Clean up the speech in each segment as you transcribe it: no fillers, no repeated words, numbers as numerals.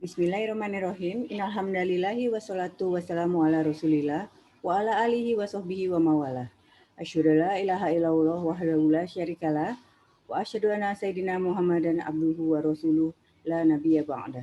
Bismillahirrahmanirrahim. Innalhamdalillahi wassalatu wassalamu ala rasulillah wa ala alihi wa sahbihi wa mawalah. Asyhadu la ilaha illallah wahdahu la syarikalah wa asyhadu anna sayyidina Muhammadan abduhu wa rasuluh la nabiyya ba'dah.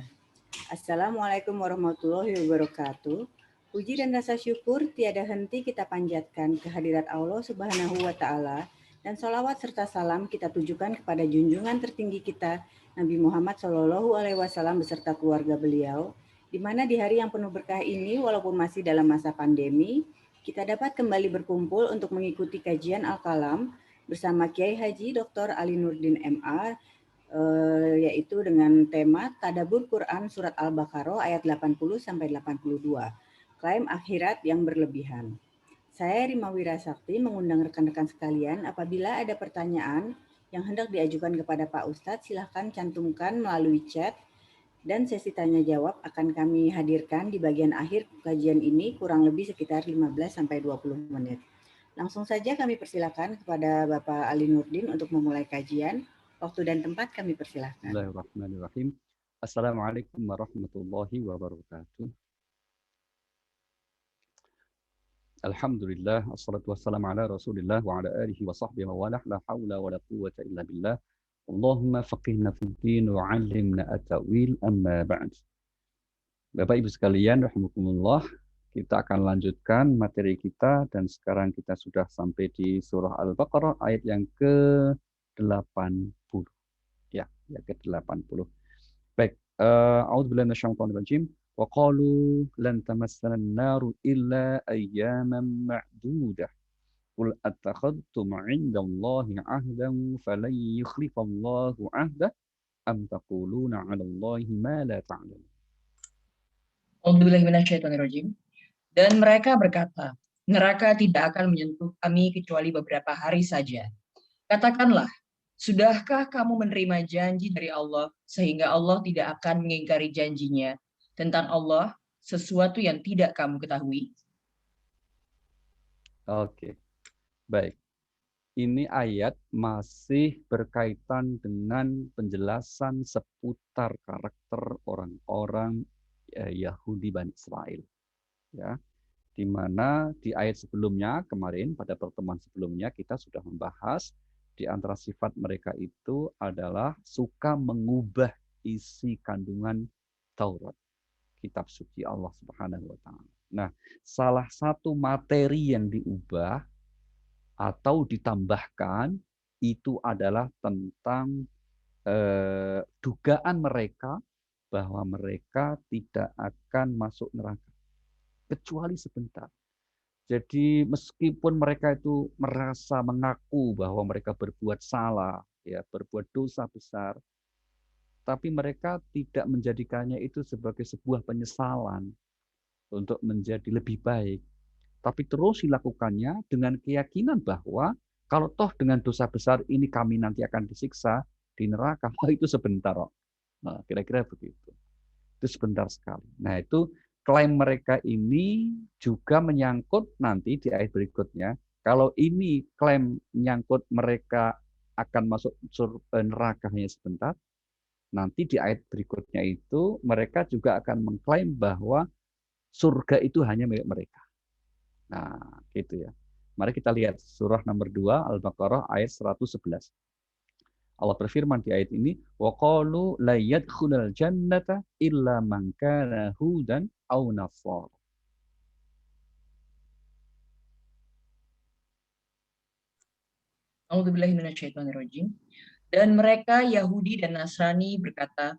Assalamualaikum warahmatullahi wabarakatuh. Puji dan rasa syukur tiada henti kita panjatkan kehadirat Allah Subhanahu wa taala dan salawat serta salam kita tujukan kepada junjungan tertinggi kita Nabi Muhammad Shallallahu Alaihi Wasallam beserta keluarga beliau, di mana di hari yang penuh berkah ini, walaupun masih dalam masa pandemi, kita dapat kembali berkumpul untuk mengikuti kajian Al-Kalam bersama Kiai Haji Dr. Ali Nurdin MA, yaitu dengan tema Tadabbur Quran Surat Al-Baqarah ayat 80-82, klaim akhirat yang berlebihan. Saya Rima Wirasakti mengundang rekan-rekan sekalian, apabila ada pertanyaan yang hendak diajukan kepada Pak Ustadz, silahkan cantumkan melalui chat dan sesi tanya jawab akan kami hadirkan di bagian akhir kajian ini kurang lebih sekitar 15-20 menit. Langsung saja kami persilakan kepada Bapak Ali Nurdin untuk memulai kajian. Waktu dan tempat kami persilakan. Bismillahirrahmanirrahim. Assalamualaikum warahmatullahi wabarakatuh. Alhamdulillah, assalatu wassalamu ala rasulillah wa ala alihi wa sahbihi wa walah, la hawla wa la quwwata illa billah. Allahumma faqihna fid din wa 'allimna at-ta'wil, amma ba'd. Bapak Ibu sekalian, rahimakumullah, kita akan lanjutkan materi kita dan sekarang kita sudah sampai di surah Al-Baqarah ayat yang ke-80. Ya, yang ke-80. Baik, a'udzubillahi minasyaitonir rajim. Wa qalu lan tamassana an-naru illa ayyaman ma'dudah. Qul attakhadtum 'indallahi 'ahdan falan yukhlifallahu 'ahdah am taquluna 'alallahi ma la ta'lamun. A'udzubillahi minasyaitonirrajim. Dan mereka berkata, neraka tidak akan menyentuh kami kecuali beberapa hari saja. Katakanlah, sudahkah kamu menerima janji dari Allah sehingga Allah tidak akan mengingkari janjinya tentang Allah sesuatu yang tidak kamu ketahui? Oke, baik. Ini ayat masih berkaitan dengan penjelasan seputar karakter orang-orang Yahudi Bani Israel. Ya, di mana di ayat sebelumnya kemarin pada pertemuan sebelumnya kita sudah membahas di antara sifat mereka itu adalah suka mengubah isi kandungan Taurat, kitab suci Allah Subhanahu wa taala. Nah, salah satu materi yang diubah atau ditambahkan itu adalah tentang dugaan mereka bahwa mereka tidak akan masuk neraka kecuali sebentar. Jadi meskipun mereka itu merasa mengaku bahwa mereka berbuat salah, ya, berbuat dosa besar, tapi mereka tidak menjadikannya itu sebagai sebuah penyesalan untuk menjadi lebih baik. Tapi terus dilakukannya dengan keyakinan bahwa kalau toh dengan dosa besar ini kami nanti akan disiksa di neraka, itu sebentar kok. Nah, kira-kira begitu. Itu sebentar sekali. Nah, itu klaim mereka ini juga menyangkut nanti di ayat berikutnya. Kalau ini klaim menyangkut mereka akan masuk neraka hanya sebentar, nanti di ayat berikutnya itu mereka juga akan mengklaim bahwa surga itu hanya milik mereka. Nah, gitu ya. Mari kita lihat surah nomor 2 Al-Baqarah ayat 111. Allah berfirman di ayat ini, wa qalu la yadkhulul jannata illa man kana hudan aw nasara. A'udzubillahi minasyaitonirrajim. Dan mereka Yahudi dan Nasrani berkata,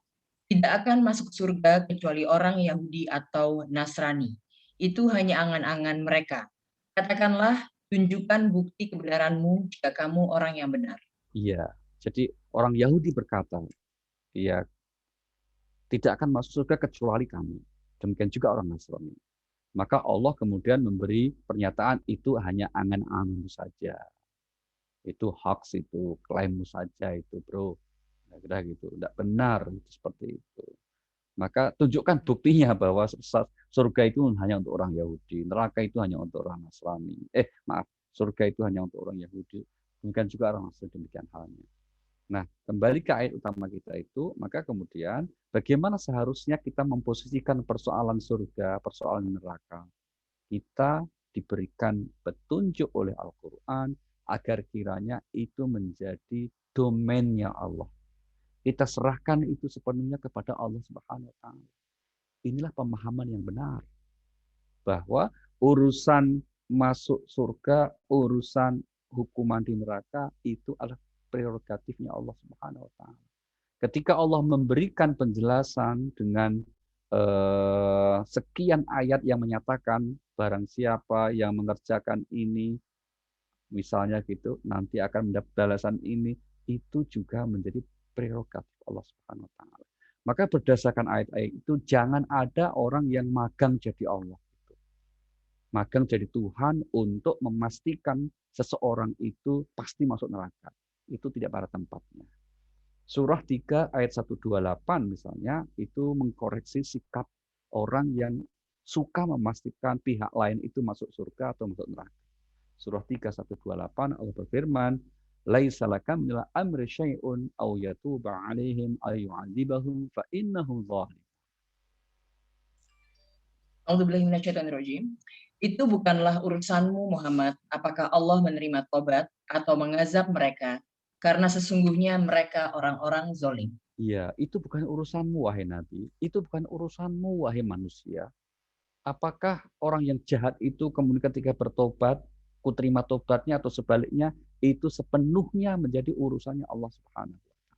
tidak akan masuk surga kecuali orang Yahudi atau Nasrani. Itu hanya angan-angan mereka. Katakanlah, tunjukkan bukti kebenaranmu jika kamu orang yang benar. Iya, jadi orang Yahudi berkata, ya tidak akan masuk surga kecuali kamu. Demikian juga orang Nasrani. Maka Allah kemudian memberi pernyataan itu hanya angan-anganmu saja. Itu hoax, itu klaimmu saja itu, bro. Kira-kira gitu, tidak benar itu seperti itu. Maka tunjukkan buktinya bahwa surga itu hanya untuk orang Yahudi, neraka itu hanya untuk orang Nasrani. Maaf, surga itu hanya untuk orang Yahudi. Demikian juga orang Nasrani, demikian halnya. Nah, kembali ke ayat utama kita itu, maka kemudian bagaimana seharusnya kita memposisikan persoalan surga, persoalan neraka. Kita diberikan petunjuk oleh Al-Quran agar kiranya itu menjadi domainnya Allah. Kita serahkan itu sepenuhnya kepada Allah Subhanahu wa taala. Inilah pemahaman yang benar bahwa urusan masuk surga, urusan hukuman di neraka itu adalah prerogatifnya Allah Subhanahu wa taala. Ketika Allah memberikan penjelasan dengan sekian ayat yang menyatakan barang siapa yang mengerjakan ini, misalnya gitu, nanti akan mendapat balasan ini, itu juga menjadi prerogatif Allah Subhanahu wa taala. Maka berdasarkan ayat-ayat itu jangan ada orang yang magang jadi Allah. Magang jadi Tuhan untuk memastikan seseorang itu pasti masuk neraka. Itu tidak pada tempatnya. Surah 3 ayat 128 misalnya, itu mengkoreksi sikap orang yang suka memastikan pihak lain itu masuk surga atau masuk neraka. Surah 3 128 Allah berfirman, "Laisa laka minal amri syai'un aw yatuba 'alaihim ay yu'adzibahum fa innahum zalim." Itu bukanlah urusanmu Muhammad, apakah Allah menerima tobat atau mengazab mereka, karena sesungguhnya mereka orang-orang zolim. Ya, itu bukan urusanmu wahai Nabi, itu bukan urusanmu wahai manusia. Apakah orang yang jahat itu kemudian ketika bertobat, ku terima tobatnya atau sebaliknya, itu sepenuhnya menjadi urusannya Allah Subhanahu wa taala.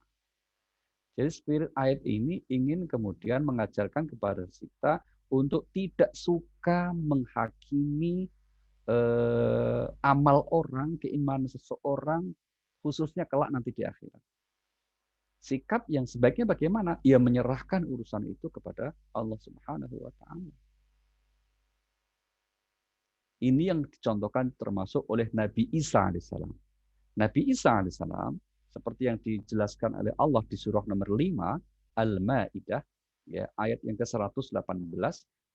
Jadi spirit ayat ini ingin kemudian mengajarkan kepada kita untuk tidak suka menghakimi amal orang, keimanan seseorang, khususnya kelak nanti di akhirat. Sikap yang sebaiknya bagaimana? Ia menyerahkan urusan itu kepada Allah Subhanahu wa taala. Ini yang dicontohkan termasuk oleh Nabi Isa alaihissalam. Nabi Isa alaihissalam seperti yang dijelaskan oleh Allah di surah nomor 5 Al-Maidah, ya, ayat yang ke-118,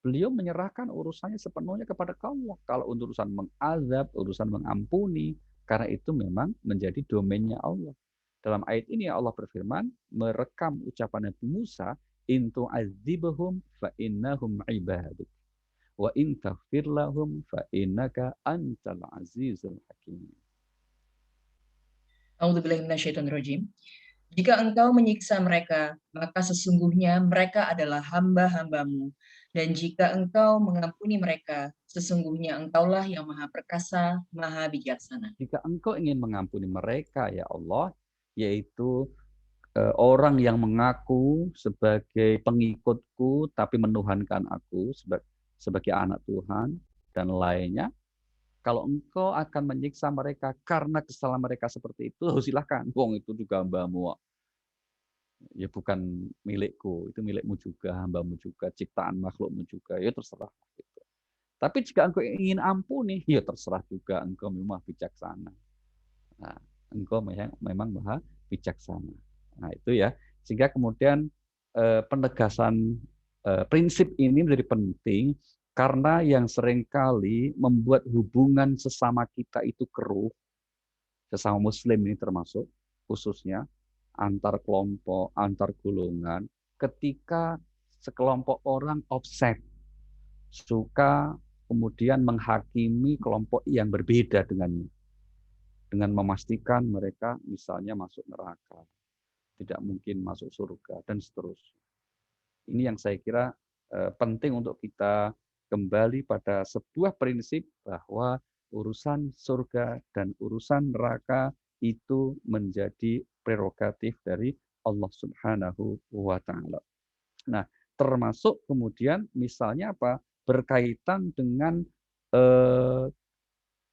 beliau menyerahkan urusannya sepenuhnya kepada Allah. Kalau untuk urusan mengazab, urusan mengampuni, karena itu memang menjadi domainnya Allah. Dalam ayat ini Allah berfirman, merekam ucapan Nabi Musa, "In tu'adzibhum fa innahum ibaduk. Wa in taghfir lahum fa innaka antal azizul hakim." Jika engkau menyiksa mereka, maka sesungguhnya mereka adalah hamba-hambamu. Dan jika engkau mengampuni mereka, sesungguhnya engkaulah yang maha perkasa, maha bijaksana. Jika engkau ingin mengampuni mereka, ya Allah, yaitu orang yang mengaku sebagai pengikutku, tapi menuhankan aku sebagai anak Tuhan, dan lainnya, kalau engkau akan menyiksa mereka karena kesalahan mereka seperti itu, silahkan. Wong itu juga hambamu. Ya bukan milikku, itu milikmu juga, hambamu juga, ciptaan makhlukmu juga, ya terserah. Gitu. Tapi jika engkau ingin ampuni, ya terserah juga, engkau memang bijaksana. Nah, engkau memang maha bijaksana. Nah itu ya, sehingga kemudian penegasan prinsip ini menjadi penting karena yang seringkali membuat hubungan sesama kita itu keruh, sesama muslim ini termasuk khususnya, antar kelompok, antar golongan, ketika sekelompok orang offset, suka kemudian menghakimi kelompok yang berbeda dengannya, dengan memastikan mereka misalnya masuk neraka, tidak mungkin masuk surga, dan seterusnya. Ini yang saya kira penting untuk kita kembali pada sebuah prinsip bahwa urusan surga dan urusan neraka itu menjadi prerogatif dari Allah Subhanahu wa taala. Nah, termasuk kemudian misalnya apa? Berkaitan dengan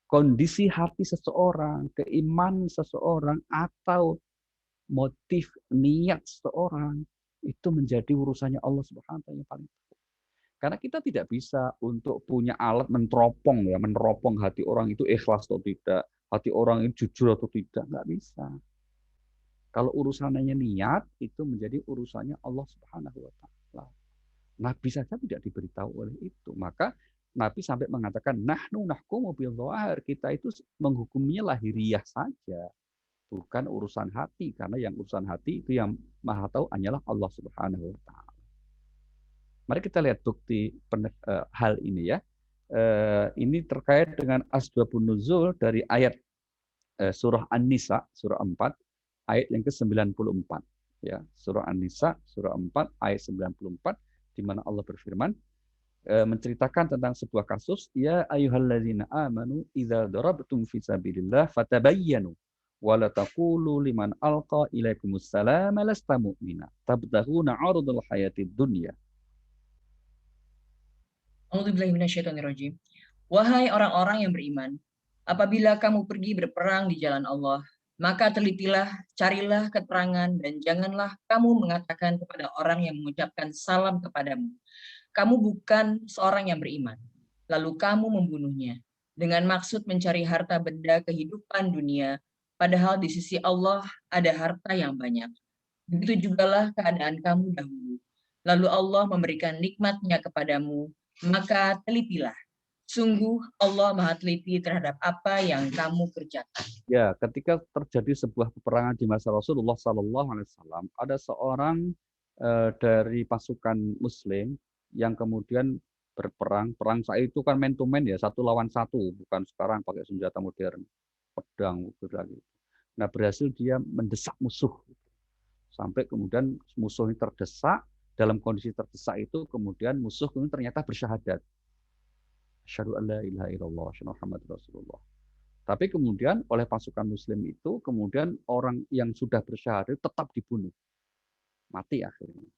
kondisi hati seseorang, keimanan seseorang, atau motif niat seseorang, itu menjadi urusannya Allah Subhanahu wa taala yang paling. Karena kita tidak bisa untuk punya alat meneropong hati orang itu ikhlas atau tidak, hati orang itu jujur atau tidak, nggak bisa. Kalau urusannya niat, itu menjadi urusannya Allah Subhanahu wa taala. Nabi saja tidak diberitahu oleh itu. Maka Nabi sampai mengatakan, nahnu nahkumu bil dhahir, kita itu menghukuminya lahiriah saja. bukan urusan hati, karena yang urusan hati itu yang Maha tahu hanyalah Allah Subhanahu wa taala. Mari kita lihat bukti hal ini ya. Ini terkait dengan asbabun nuzul dari ayat surah An-Nisa, surah 4, ayat yang ke-94. Ya, surah An-Nisa, surah 4, ayat 94, di mana Allah berfirman, menceritakan tentang sebuah kasus, ya ayyuhalladzina amanu idza darabtum fi sabilillah fatabayyanu wa la taqulu liman alqa ilaikumus salama lasta mu'mina tabtaghuna 'aradul hayatid dunya. A'udzubillahiminasyaitonirrajim. Wahai orang-orang yang beriman, apabila kamu pergi berperang di jalan Allah, maka telitilah, carilah keterangan, dan janganlah kamu mengatakan kepada orang yang mengucapkan salam kepadamu, kamu bukan seorang yang beriman. Lalu kamu membunuhnya dengan maksud mencari harta benda kehidupan dunia, padahal di sisi Allah ada harta yang banyak. Begitu jugalah keadaan kamu dahulu. Lalu Allah memberikan nikmat-Nya kepadamu, maka telitilah. Sungguh Allah Maha teliti terhadap apa yang kamu kerjakan. Ya, ketika terjadi sebuah peperangan di masa Rasulullah SAW, ada seorang dari pasukan Muslim yang kemudian berperang. Perang saat itu kan man to man ya, 1 lawan 1, bukan sekarang pakai senjata modern, pedang lagi. Nah, berhasil dia mendesak musuh. Sampai kemudian musuh ini terdesak, dalam kondisi terdesak itu kemudian musuh ini ternyata bersyahadat. Asyhadu an la ilaha illallah, asyhadu anna Muhammadar Rasulullah. Tapi kemudian oleh pasukan Muslim itu, kemudian orang yang sudah bersyahadat tetap dibunuh. Mati akhirnya.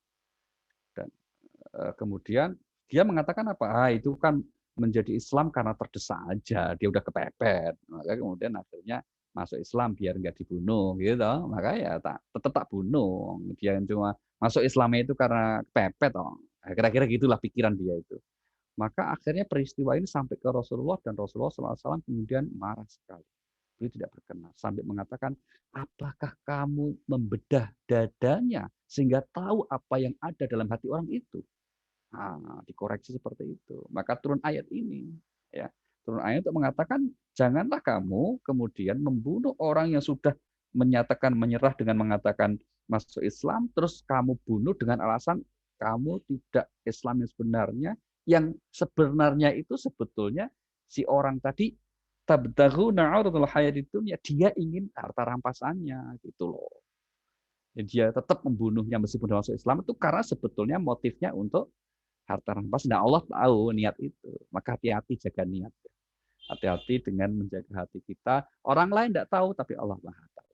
Dan kemudian dia mengatakan apa? Itu kan menjadi Islam karena terdesak aja. Dia udah kepepet. Maka kemudian akhirnya masuk Islam biar nggak dibunuh. Gitu. Maka ya tetap bunuh. Dia cuma masuk Islamnya itu karena kepepet. Kira-kira gitulah pikiran dia itu. Maka akhirnya peristiwa ini sampai ke Rasulullah, dan Rasulullah SAW kemudian marah sekali. Beliau tidak berkenan sampai mengatakan, apakah kamu membedah dadanya sehingga tahu apa yang ada dalam hati orang itu? Nah, dikoreksi seperti itu. Maka turun ayat ini, ya, turun ayat untuk mengatakan, janganlah kamu kemudian membunuh orang yang sudah menyatakan menyerah dengan mengatakan masuk Islam, terus kamu bunuh dengan alasan kamu tidak Islam yang sebenarnya. Yang sebenarnya itu sebetulnya si orang tadi tabtaghuna 'aradul hayatid dunya, dia ingin harta rampasannya gitu loh. Jadi dia tetap membunuhnya meskipun masuk Islam itu karena sebetulnya motifnya untuk harta rampas. Nah, Allah tahu niat itu. Maka hati-hati jaga niat. Hati-hati dengan menjaga hati kita. Orang lain tidak tahu, tapi Allah Maha tahu.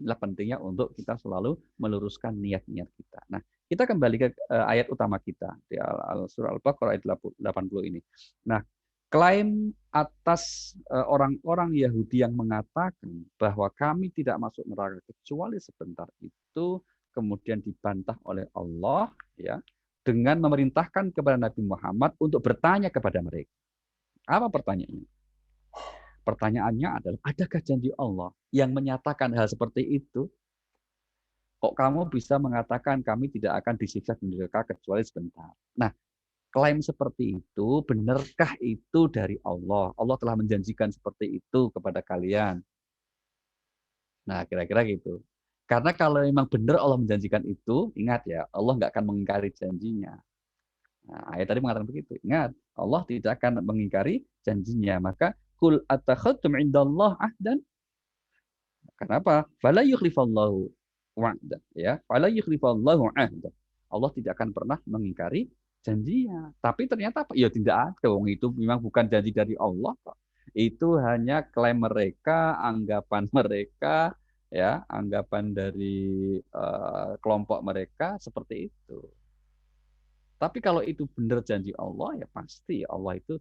Inilah pentingnya untuk kita selalu meluruskan niat-niat kita. Nah, kita kembali ke ayat utama kita di surah Al-Baqarah ayat 80 ini. Nah, klaim atas orang-orang Yahudi yang mengatakan bahwa kami tidak masuk neraka kecuali sebentar itu kemudian dibantah oleh Allah, ya, dengan memerintahkan kepada Nabi Muhammad untuk bertanya kepada mereka. Apa pertanyaannya? Pertanyaannya adalah, adakah janji Allah yang menyatakan hal seperti itu? Kok kamu bisa mengatakan kami tidak akan disiksa di neraka kecuali sebentar? Nah, klaim seperti itu, benarkah itu dari Allah? Allah telah menjanjikan seperti itu kepada kalian. Nah, kira-kira gitu. Karena kalau memang benar Allah menjanjikan itu, ingat ya, Allah nggak akan mengingkari janjinya. Nah, ayat tadi mengatakan begitu. Ingat, Allah tidak akan mengingkari janjinya. Maka, kul atakhadtum indallah ahdan. Kenapa? Fala yukhlifallahu wa'da. Ya, fala yukhlifallahu ahda. Allah tidak akan pernah mengingkari janjinya. Tapi ternyata apa? Ya tidak ada. Itu memang bukan janji dari Allah kok. Itu hanya klaim mereka, anggapan mereka, ya, anggapan dari kelompok mereka seperti itu. Tapi kalau itu benar janji Allah, ya pasti Allah itu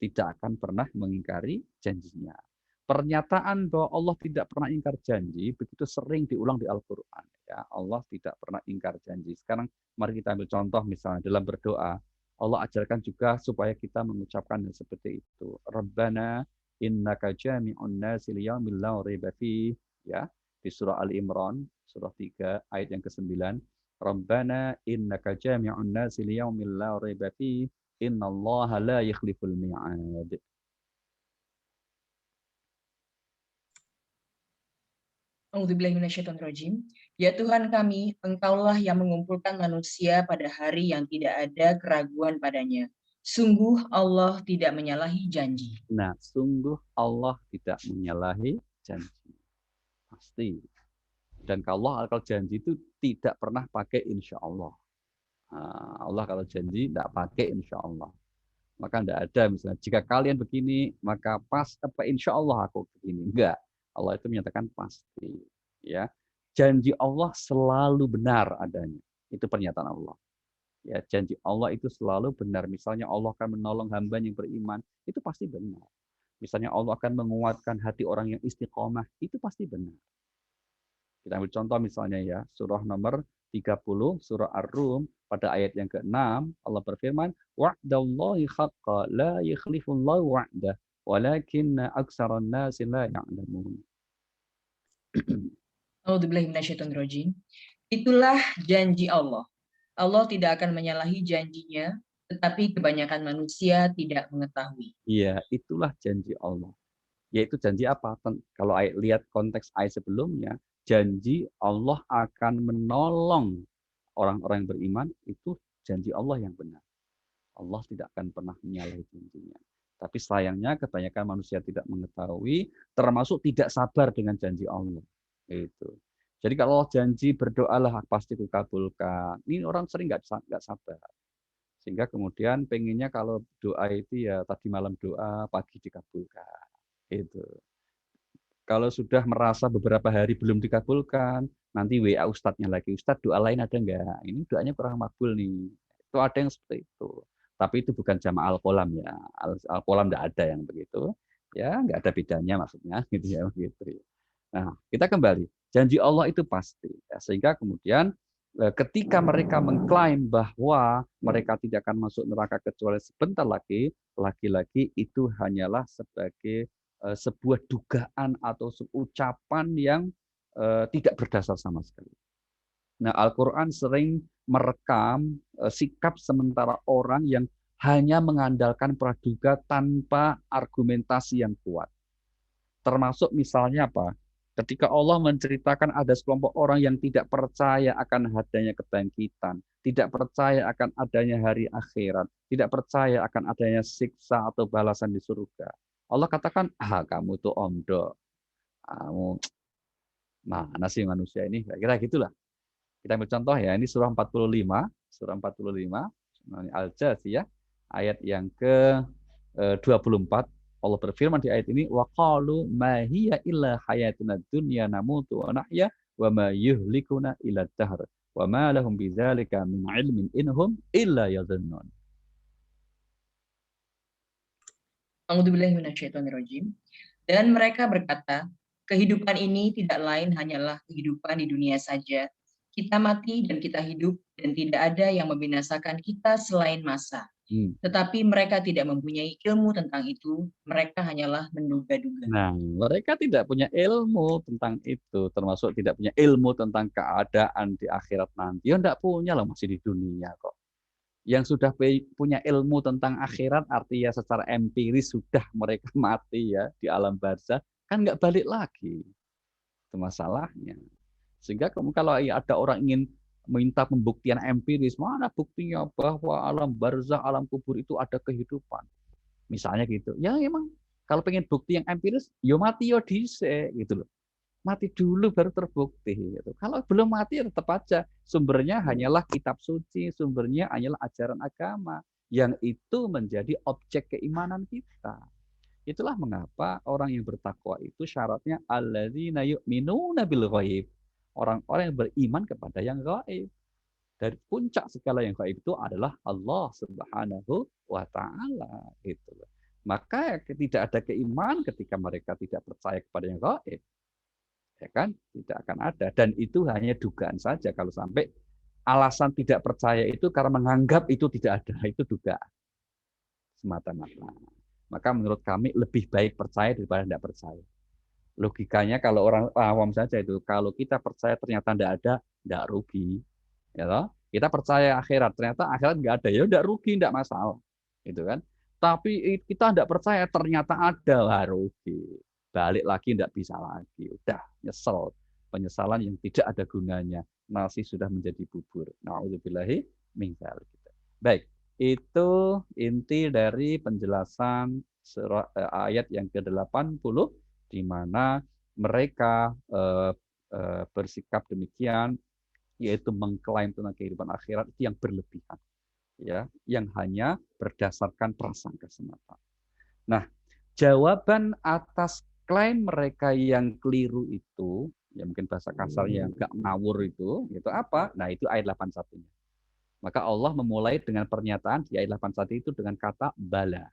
tidak akan pernah mengingkari janjinya. Pernyataan bahwa Allah tidak pernah ingkar janji begitu sering diulang di Al-Quran. Ya, Allah tidak pernah ingkar janji. Sekarang mari kita ambil contoh misalnya dalam berdoa. Allah ajarkan juga supaya kita mengucapkan seperti itu. Rabbana innaka jami'un nasi liyaumil la raiba fih. Ya, di surah Al-Imran, surah 3 ayat yang ke-9. Rabbana innaka jami'un nasi liyaumil la raiba fih. Innallaha la yukhliful mi'ad. A'udzubillahi minasyaitonirrajim. Ya Tuhan kami, Engkaulah yang mengumpulkan manusia pada hari yang tidak ada keraguan padanya. Sungguh Allah tidak menyalahi janji. Nah, sungguh Allah tidak menyalahi janji. Pasti. Dan kalau janji itu tidak pernah pakai insya Allah. Nah, Allah kalau janji tidak pakai insya Allah. Maka tidak ada misalnya, jika kalian begini, maka pas apa insya Allah aku begini. Enggak. Allah itu menyatakan pasti. Ya, janji Allah selalu benar adanya. Itu pernyataan Allah. Ya, janji Allah itu selalu benar. Misalnya Allah akan menolong hamba yang beriman, itu pasti benar. Misalnya Allah akan menguatkan hati orang yang istiqomah, itu pasti benar. Kita ambil contoh misalnya ya, surah nomor 30, surah Ar-Rum, pada ayat yang ke-6, Allah berfirman, wa'dallahi haqqa la yukhlifullahu wa'dah, walakinna aksaran nasi la ya'lamun. A'udzubillahi minasyaitonirrajim. Itulah janji Allah. Allah tidak akan menyalahi janjinya, tetapi kebanyakan manusia tidak mengetahui. Iya, itulah janji Allah. Yaitu janji apa? Kalau lihat konteks ayat sebelumnya, janji Allah akan menolong orang-orang yang beriman, itu janji Allah yang benar. Allah tidak akan pernah menyalahi janjinya. Tapi sayangnya kebanyakan manusia tidak mengetahui, termasuk tidak sabar dengan janji Allah. Itu. Jadi kalau Allah janji berdoalah pasti dikabulkan. Ini orang sering nggak sabar. Sehingga kemudian pengennya kalau doa itu ya tadi malam doa, pagi dikabulkan. Itu. Kalau sudah merasa beberapa hari belum dikabulkan, nanti WA ustadznya lagi, Ustadz doa lain ada enggak? Ini doanya kurang makbul nih. Itu ada yang seperti itu. Tapi itu bukan jamaah al-qolam ya. Al-qolam enggak ada yang begitu. Ya, enggak ada bedanya maksudnya gitu ya begitu. Nah, kita kembali. Janji Allah itu pasti. Ya, sehingga kemudian ketika mereka mengklaim bahwa mereka tidak akan masuk neraka kecuali sebentar lagi, lagi-lagi itu hanyalah sebagai sebuah dugaan atau ucapan yang tidak berdasar sama sekali. Nah, Al-Quran sering merekam sikap sementara orang yang hanya mengandalkan praduga tanpa argumentasi yang kuat. Termasuk misalnya apa? Ketika Allah menceritakan ada sekelompok orang yang tidak percaya akan adanya kebangkitan, tidak percaya akan adanya hari akhirat, tidak percaya akan adanya siksa atau balasan di surga. Allah katakan, kamu tuh omdo. Kamu mana sih manusia ini? Kira-kira gitulah. Kita ambil contoh ya, ini surah 45, surah 45, Al-Jathiyah, ayat yang ke-24. Allah berfirman di ayat ini, wa qalu ma hiya illa hayatuna dunya namutu wa nahya wa ma yuhlikuna illa dahr wa ma lahum bidzalika min ilmin inhum illa yadhunnun. A'udzubillahi minasyaitonirrajim. Dan mereka berkata, kehidupan ini tidak lain hanyalah kehidupan di dunia saja. Kita mati dan kita hidup, dan tidak ada yang membinasakan kita selain masa. Tetapi mereka tidak mempunyai ilmu tentang itu, mereka hanyalah menduga-duga. Nah, mereka tidak punya ilmu tentang itu, termasuk tidak punya ilmu tentang keadaan di akhirat nanti. Ya enggak punya loh, masih di dunia kok. Yang sudah punya ilmu tentang akhirat, artinya secara empiris sudah mereka mati ya di alam barzah, kan nggak balik lagi. Itu masalahnya. Sehingga kalau ada orang ingin minta pembuktian empiris, mana buktinya bahwa alam barzah, alam kubur itu ada kehidupan. Misalnya gitu. Ya emang kalau pengen bukti yang empiris, yo mati yo dhisik gitu loh. Mati dulu baru terbukti gitu. Kalau belum mati ya tetap aja sumbernya hanyalah kitab suci, sumbernya hanyalah ajaran agama yang itu menjadi objek keimanan kita. Itulah mengapa orang yang bertakwa itu syaratnya alladzina yu'minuna bil ghaib. Orang-orang yang beriman kepada yang gaib. Dari puncak segala yang gaib itu adalah Allah Subhanahu wa taala gitu. Maka tidak ada keimanan ketika mereka tidak percaya kepada yang gaib. Ya kan? Tidak akan ada. Dan itu hanya dugaan saja kalau sampai alasan tidak percaya itu karena menganggap itu tidak ada. Itu dugaan. Semata-mata. Maka menurut kami lebih baik percaya daripada tidak percaya. Logikanya kalau orang awam saja itu, kalau kita percaya ternyata tidak ada, tidak rugi. Ya toh? Kita percaya akhirat, ternyata akhirat nggak ada, ya tidak rugi, tidak masalah. Gitu kan? Tapi kita tidak percaya ternyata ada, rugi. Balik lagi tidak bisa lagi, udah nyesel. penyesalan yang tidak ada gunanya. Nasi sudah menjadi bubur. Na'udzubillahi min dzalik. Baik, itu inti dari penjelasan ayat yang ke-80 di mana mereka bersikap demikian, yaitu mengklaim tentang kehidupan akhirat itu yang berlebihan, ya, yang hanya berdasarkan prasangka semata. Nah, jawaban atas klaim mereka yang keliru itu, ya mungkin bahasa kasarnya yang gak ngawur itu apa? Nah, itu ayat 81-nya. Maka Allah memulai dengan pernyataan di ayat 81 itu dengan kata bala.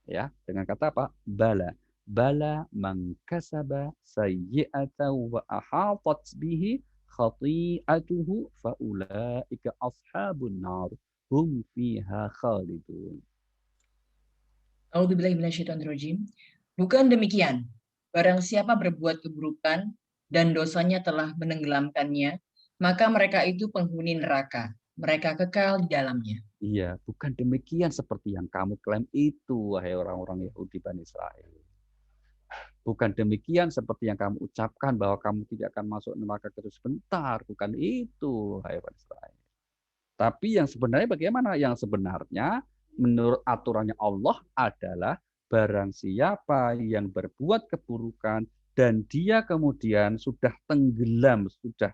Ya, dengan kata apa? Bala. Bala man kasaba sayyi'atan wa ahatat bihi khati'atuhu faulaika ashabun nar hum fiha khalidun. A'udzubillahi minasyaitonirrajim. Bukan demikian. Barang siapa berbuat keburukan dan dosanya telah menenggelamkannya, maka mereka itu penghuni neraka. Mereka kekal di dalamnya. Iya, bukan demikian seperti yang kamu klaim itu, wahai orang-orang Yahudi Bani Israel. Bukan demikian seperti yang kamu ucapkan bahwa kamu tidak akan masuk neraka terus sebentar. Bukan itu, wahai Bani Israel. Tapi yang sebenarnya bagaimana? Yang sebenarnya menurut aturannya Allah adalah barang siapa yang berbuat keburukan dan dia kemudian sudah tenggelam, sudah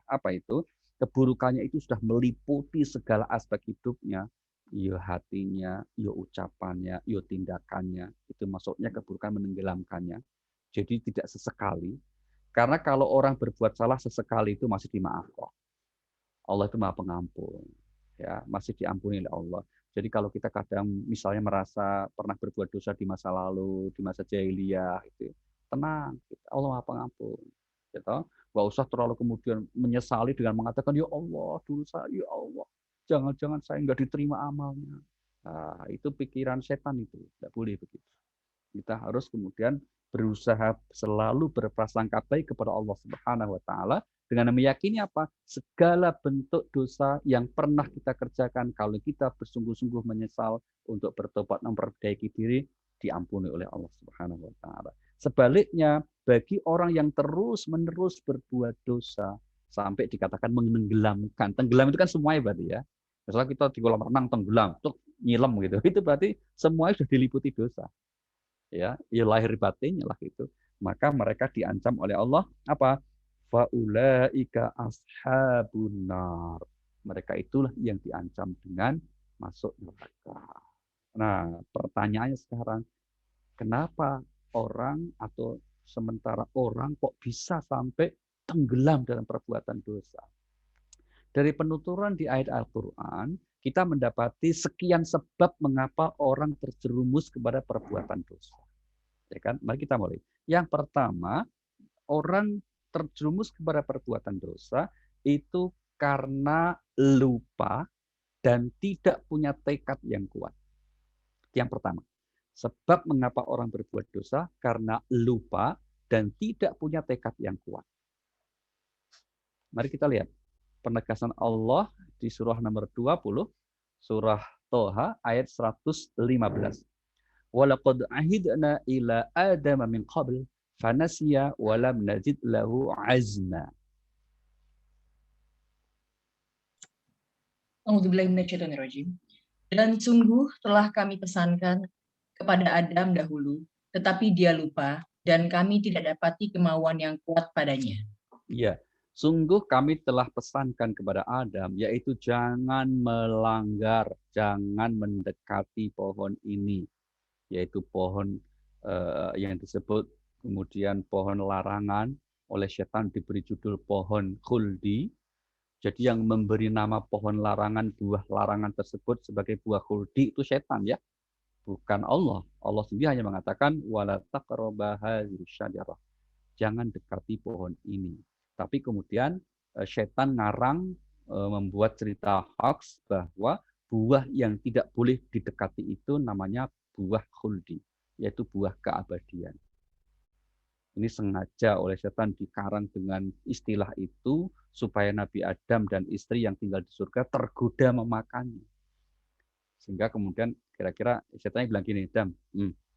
keburukannya itu sudah meliputi segala aspek hidupnya, yo hatinya, yo ucapannya, yo tindakannya, itu maksudnya keburukan menenggelamkannya. Jadi tidak sesekali, karena kalau orang berbuat salah sesekali itu masih dimaafkan. Allah itu Maha Pengampun. Ya, masih diampuni oleh Allah. Jadi kalau kita kadang misalnya merasa pernah berbuat dosa di masa lalu, di masa jahiliyah, itu tenang, Allah Maha Pengampun. Gitu. Nggak usah terlalu kemudian menyesali dengan mengatakan, ya Allah, dulu saya, ya Allah, jangan-jangan saya nggak diterima amalnya. Nah, itu pikiran setan itu, tidak boleh begitu. Kita harus kemudian berusaha selalu berprasangka baik kepada Allah Subhanahu wa taala dengan meyakini apa? Segala bentuk dosa yang pernah kita kerjakan, kalau kita bersungguh-sungguh menyesal untuk bertobat memperbaiki diri, diampuni oleh Allah Subhanahu wa taala. Sebaliknya, bagi orang yang terus-menerus berbuat dosa sampai dikatakan menenggelamkan. Tenggelam itu kan semuanya berarti ya. Misalnya kita di kolam renang tenggelam, tuh nyilam gitu. Itu berarti semuanya sudah diliputi dosa. Ya lahir batinnya lah itu. Maka mereka diancam oleh Allah apa? Faulaika ashabun nar. Mereka itulah yang diancam dengan masuk neraka. Nah, pertanyaannya sekarang, kenapa orang atau sementara orang kok bisa sampai tenggelam dalam perbuatan dosa? Dari penuturan di ayat Al-Quran, kita mendapati sekian sebab mengapa orang terjerumus kepada perbuatan dosa. Ya kan? Mari kita mulai. Yang pertama, orang terjerumus kepada perbuatan dosa itu karena lupa dan tidak punya tekad yang kuat. Yang pertama, sebab mengapa orang berbuat dosa karena lupa dan tidak punya tekad yang kuat. Mari kita lihat penegasan Allah di surah nomor 20, surah Toha ayat 115. Walaqad ahidna ila Adam min qabl fanasiya wa lam najid lahu azma. Dan sungguh telah kami pesankan kepada Adam dahulu, tetapi dia lupa dan kami tidak dapati kemauan yang kuat padanya. Ya, sungguh kami telah pesankan kepada Adam, yaitu jangan melanggar, jangan mendekati pohon ini, yaitu pohon yang disebut kemudian pohon larangan, oleh setan diberi judul pohon khuldi. Jadi yang memberi nama pohon larangan, buah larangan tersebut sebagai buah khuldi itu setan ya, bukan Allah. Allah sendiri hanya mengatakan wala taqrabu hadhihi syajarah. Jangan dekati pohon ini. Tapi kemudian setan ngarang membuat cerita hoax bahwa buah yang tidak boleh didekati itu namanya buah khuldi, yaitu buah keabadian. Ini sengaja oleh setan dikarang dengan istilah itu supaya Nabi Adam dan istri yang tinggal di surga tergoda memakannya. Sehingga kemudian kira-kira setannya bilang gini, Adam,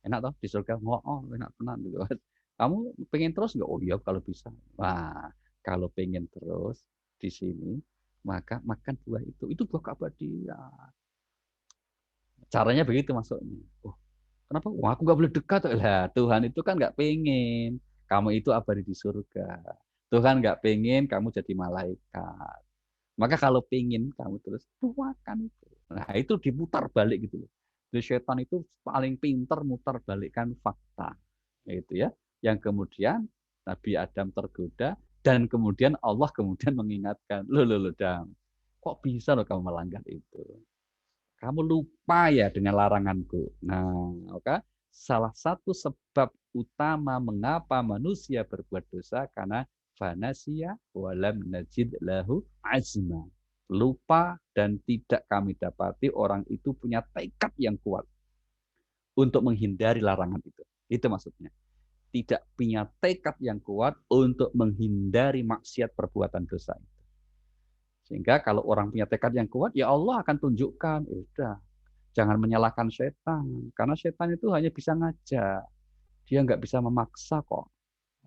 enak toh di surga? Oh, enak tenang gitu. Kamu pengen terus nggak? Oh iya kalau bisa. Wah, Kalau pengen terus di sini, maka makan buah itu. Itu buah keabadian. Caranya begitu masuknya. Oh, kenapa? Wah, aku nggak boleh dekat. Lah, Tuhan itu kan nggak pengen kamu itu abadi di surga. Tuhan nggak pengen kamu jadi malaikat. Maka kalau pengen kamu terus buahkan itu. Nah, itu diputar balik gitu loh. Jadi setan itu paling pinter mutar balikkan fakta. Gitu ya. Yang kemudian Nabi Adam tergoda dan kemudian Allah kemudian mengingatkan, loh, Dam, kok bisa loh kamu melanggar itu? Kamu lupa ya dengan laranganku. Nah, maka salah satu sebab utama mengapa manusia berbuat dosa karena fanasiya walam najid lahu azma. Lupa dan tidak kami dapati orang itu punya tekad yang kuat untuk menghindari larangan itu. Itu maksudnya. Tidak punya tekad yang kuat untuk menghindari maksiat perbuatan dosa itu. Sehingga kalau orang punya tekad yang kuat, ya Allah akan tunjukkan, udah, jangan menyalahkan setan, karena setan itu hanya bisa ngajak, dia nggak bisa memaksa kok.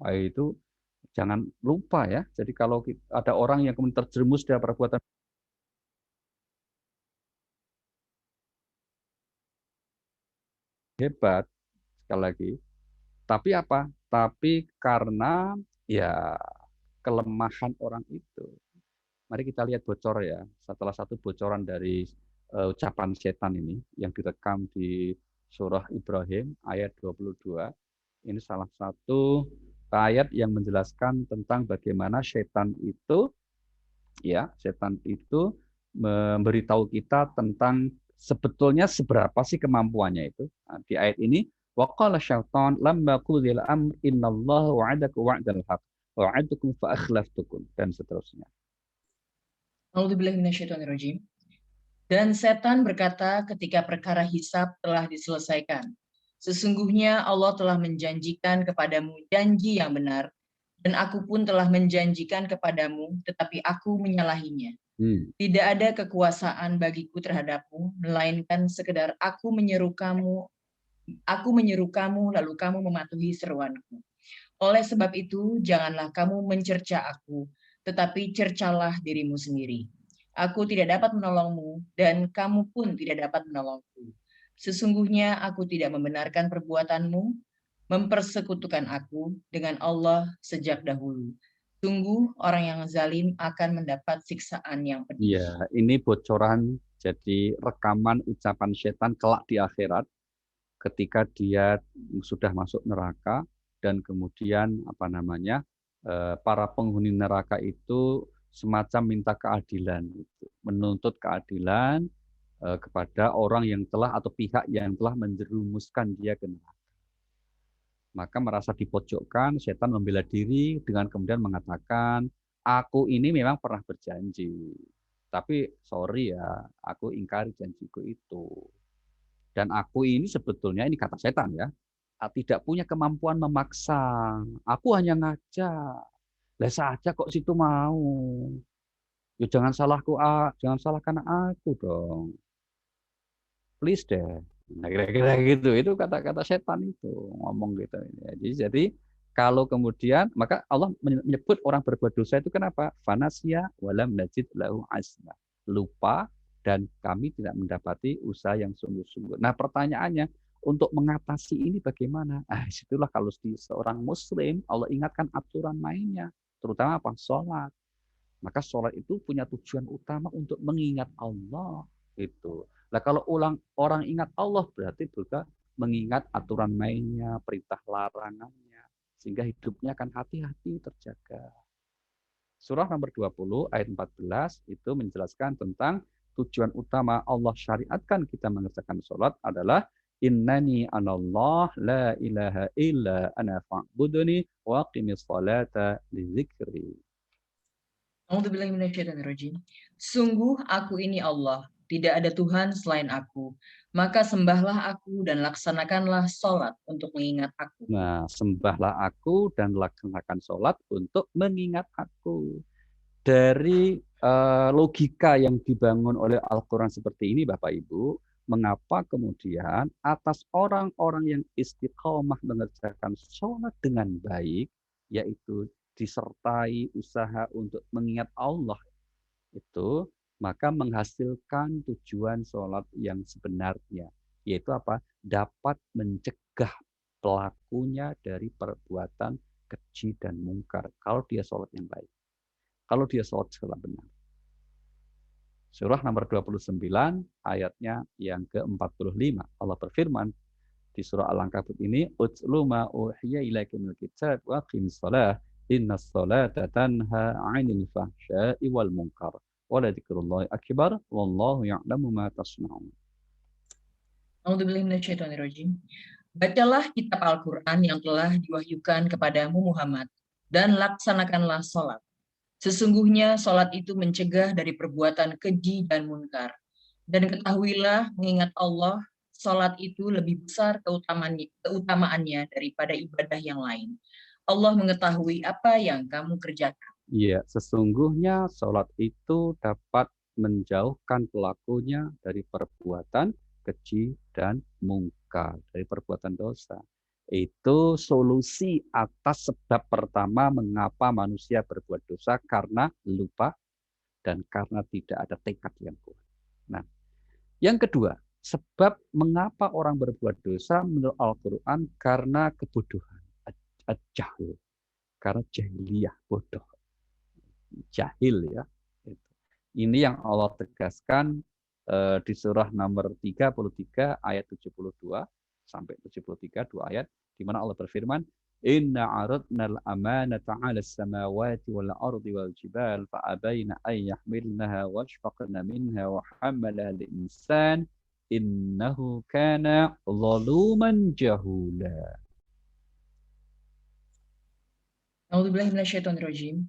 Nah, itu jangan lupa ya. Jadi kalau ada orang yang kemudian terjerumus dalam perbuatan hebat, sekali lagi, tapi apa? Tapi karena ya kelemahan orang itu. Mari kita lihat bocor ya, salah satu bocoran dari ucapan setan ini yang direkam di surah Ibrahim ayat 22. Ini salah satu ayat yang menjelaskan tentang bagaimana setan itu memberitahu kita tentang sebetulnya seberapa sih kemampuannya itu. Nah, di ayat ini waqala syaitan lamma qudil amr innallaha wa'adakum wa'dal haq wa'adukum fa akhlaftukum dan seterusnya. Dan setan berkata ketika perkara hisab telah diselesaikan, sesungguhnya Allah telah menjanjikan kepadamu janji yang benar, dan aku pun telah menjanjikan kepadamu, tetapi aku menyalahinya. Tidak ada kekuasaan bagiku terhadapmu, melainkan sekedar aku menyeru kamu lalu kamu mematuhi seruanku. Oleh sebab itu, janganlah kamu mencerca aku, tetapi cercalah dirimu sendiri. Aku tidak dapat menolongmu, dan kamu pun tidak dapat menolongku. Sesungguhnya aku tidak membenarkan perbuatanmu, mempersekutukan aku dengan Allah sejak dahulu. Sungguh orang yang zalim akan mendapat siksaan yang pedih. Ya, ini bocoran, jadi rekaman ucapan setan kelak di akhirat, ketika dia sudah masuk neraka dan kemudian para penghuni neraka itu semacam minta keadilan, menuntut keadilan kepada orang yang telah atau pihak yang telah menjerumuskan dia ke neraka. Maka merasa dipojokkan, setan membela diri dengan kemudian mengatakan, aku ini memang pernah berjanji, tapi sorry ya, aku ingkari janjiku itu. Dan aku ini sebetulnya, ini kata setan ya, tidak punya kemampuan memaksa. Aku hanya ngajak. Lah saja kok situ mau. Ya jangan salahkan aku dong. Please deh. Nah, kira-kira gitu. Itu kata-kata setan itu ngomong gitu. Jadi kalau kemudian maka Allah menyebut orang berbuat dosa itu kenapa? Fanasya walam najid lahu azma. Lupa dan kami tidak mendapati usaha yang sungguh-sungguh. Nah, pertanyaannya untuk mengatasi ini bagaimana? Situlah kalau di seorang muslim Allah ingatkan aturan mainnya, terutama apa? Sholat. Maka sholat itu punya tujuan utama untuk mengingat Allah. Gitu. Nah, kalau orang ingat Allah berarti juga mengingat aturan mainnya, perintah larangannya, sehingga hidupnya akan hati-hati terjaga. Surah nomor 20 ayat 14 itu menjelaskan tentang tujuan utama Allah syariatkan kita mengerjakan sholat adalah innani anallah la ilaha illa ana fa'buduni wa aqimis sholata li dzikri. Sungguh aku ini Allah, tidak ada Tuhan selain aku. Maka sembahlah aku dan laksanakanlah sholat untuk mengingat aku. Nah, sembahlah aku dan laksanakan sholat untuk mengingat aku. Dari logika yang dibangun oleh Al-Quran seperti ini, Bapak Ibu, mengapa kemudian atas orang-orang yang istiqomah mengerjakan sholat dengan baik, yaitu disertai usaha untuk mengingat Allah itu, maka menghasilkan tujuan sholat yang sebenarnya, yaitu apa? Dapat mencegah pelakunya dari perbuatan keji dan mungkar kalau dia sholat yang baik, kalau dia sholat secara benar. Surah nomor 29 ayatnya yang ke-45. Allah berfirman di surah Al-Ankabut ini, "Utlu ma uhiya ilaika minal kitab wa aqimis shalah innas salata tanha 'anil fahsya'i wal munkar wa la dzikrullahi akbar wallahu ya'lamu ma tasna'un." A'udzubillahi minasyaitonirrajim. Bacalah kitab Al-Quran yang telah diwahyukan kepadamu Muhammad, dan laksanakanlah sholat. Sesungguhnya sholat itu mencegah dari perbuatan keji dan munkar. Dan ketahuilah, mengingat Allah, sholat itu lebih besar keutamaannya daripada ibadah yang lain. Allah mengetahui apa yang kamu kerjakan. Iya, sesungguhnya sholat itu dapat menjauhkan pelakunya dari perbuatan keji dan mungkar, dari perbuatan dosa. Itu solusi atas sebab pertama mengapa manusia berbuat dosa, karena lupa dan karena tidak ada tekad yang kuat. Nah, yang kedua, sebab mengapa orang berbuat dosa menurut Al-Quran, karena kebodohan, jahil, karena jahiliyah, bodoh, jahil ya. Ini yang Allah tegaskan di surah nomor 33 ayat 72 sampai 73, 2 ayat, di mana Allah berfirman, "Inna 'aradnal amanata 'alas samawati wal ardi wal jibal fa abaina ay yahmilnaha washfaqna minha wa hamalaha al-insan innahu kana zaluman jahula." A'udzubillahi minasyaitonirrajim.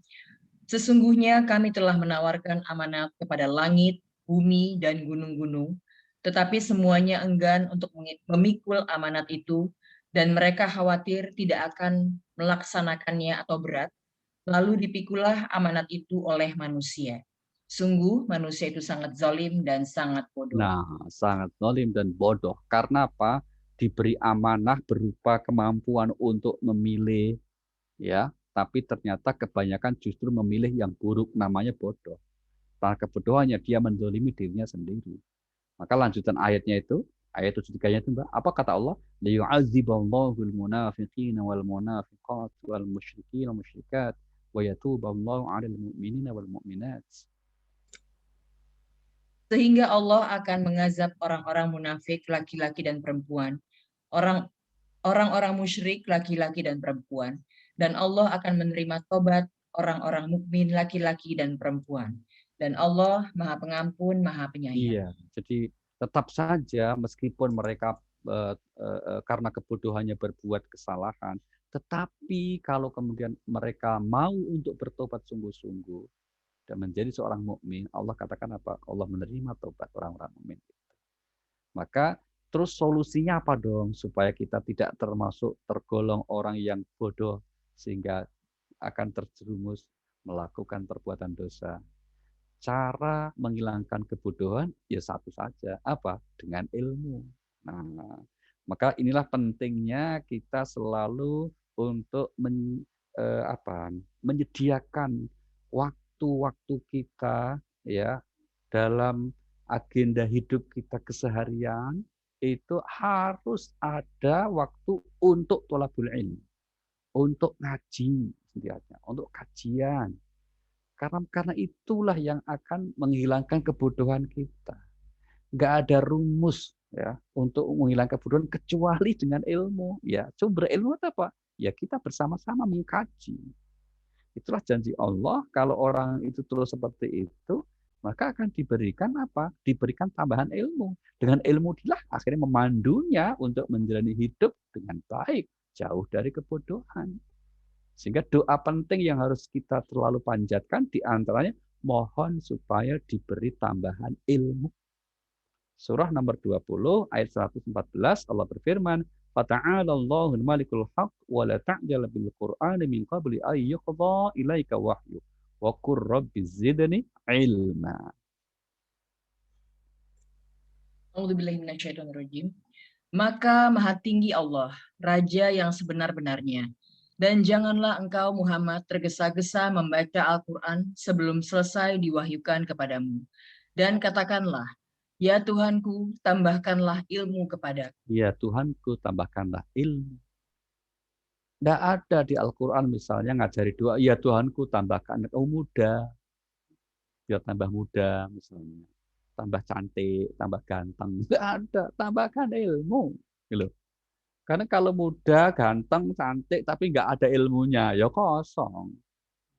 Sesungguhnya kami telah menawarkan amanat kepada langit, bumi, dan gunung-gunung, tetapi semuanya enggan untuk memikul amanat itu, dan mereka khawatir tidak akan melaksanakannya atau berat, lalu dipikulah amanat itu oleh manusia. Sungguh manusia itu sangat zalim dan sangat bodoh. Nah, sangat zalim dan bodoh. Karena apa? Diberi amanah berupa kemampuan untuk memilih, ya, tapi ternyata kebanyakan justru memilih yang buruk, namanya bodoh. Karena kebodohannya dia menzalimi dirinya sendiri. Maka lanjutan ayatnya itu, ayat 73-nya itu, Mbak, apa kata Allah? "Liyu'adziballahu al-munafiqina wal munafiqat wal musyrikin wal musyrikat wa yatuballahu 'alal mu'minina wal mu'minat." Sehingga Allah akan mengazab orang-orang munafik laki-laki dan perempuan, orang-orang musyrik laki-laki dan perempuan, dan Allah akan menerima tobat orang-orang mukmin laki-laki dan perempuan. Dan Allah Maha Pengampun, Maha Penyayang. Iya, jadi tetap saja meskipun mereka karena kebodohannya berbuat kesalahan, tetapi kalau kemudian mereka mau untuk bertobat sungguh-sungguh dan menjadi seorang mukmin, Allah katakan apa? Allah menerima tobat orang-orang mukmin. Maka terus solusinya apa dong supaya kita tidak termasuk tergolong orang yang bodoh sehingga akan terjerumus melakukan perbuatan dosa? Cara menghilangkan kebodohan ya satu saja, apa? Dengan ilmu. Nah, maka inilah pentingnya kita selalu untuk menyediakan waktu-waktu kita ya dalam agenda hidup kita keseharian, itu harus ada waktu untuk thalabul ilmi, untuk ngaji setidaknya, untuk kajian. Karena itulah yang akan menghilangkan kebodohan kita. Nggak ada rumus ya untuk menghilangkan kebodohan kecuali dengan ilmu. Ya, sumber ilmu itu apa? Ya kita bersama-sama mengkaji. Itulah janji Allah, kalau orang itu terus seperti itu, maka akan diberikan apa? Diberikan tambahan ilmu. Dengan ilmu itulah akhirnya memandunya untuk menjalani hidup dengan baik, jauh dari kebodohan. Sehingga doa penting yang harus kita selalu panjatkan diantaranya mohon supaya diberi tambahan ilmu. Surah nomor 20 ayat 114 Allah berfirman, "Fata'ala Allahul Malikul Haq wa la ta'jal bil Qur'ani min qabli ay yuqdha ilaika wahyu wa qur rabbi zidni ilma." A'udzubillahi minasyaitonirrajim. Maka Maha Tinggi Allah, Raja yang sebenar-benarnya, Dan janganlah engkau Muhammad tergesa-gesa membaca Al-Quran sebelum selesai diwahyukan kepadamu. Dan katakanlah, ya Tuhanku, tambahkanlah ilmu kepadaku. Ya Tuhanku, tambahkanlah ilmu. Tidak ada di Al-Quran misalnya ngajari doa, ya Tuhanku tambahkan muda, biar tambah muda misalnya. Tambah cantik, tambah ganteng. Tidak ada, tambahkan ilmu. Gitu. Karena kalau muda, ganteng, cantik, tapi nggak ada ilmunya, ya kosong.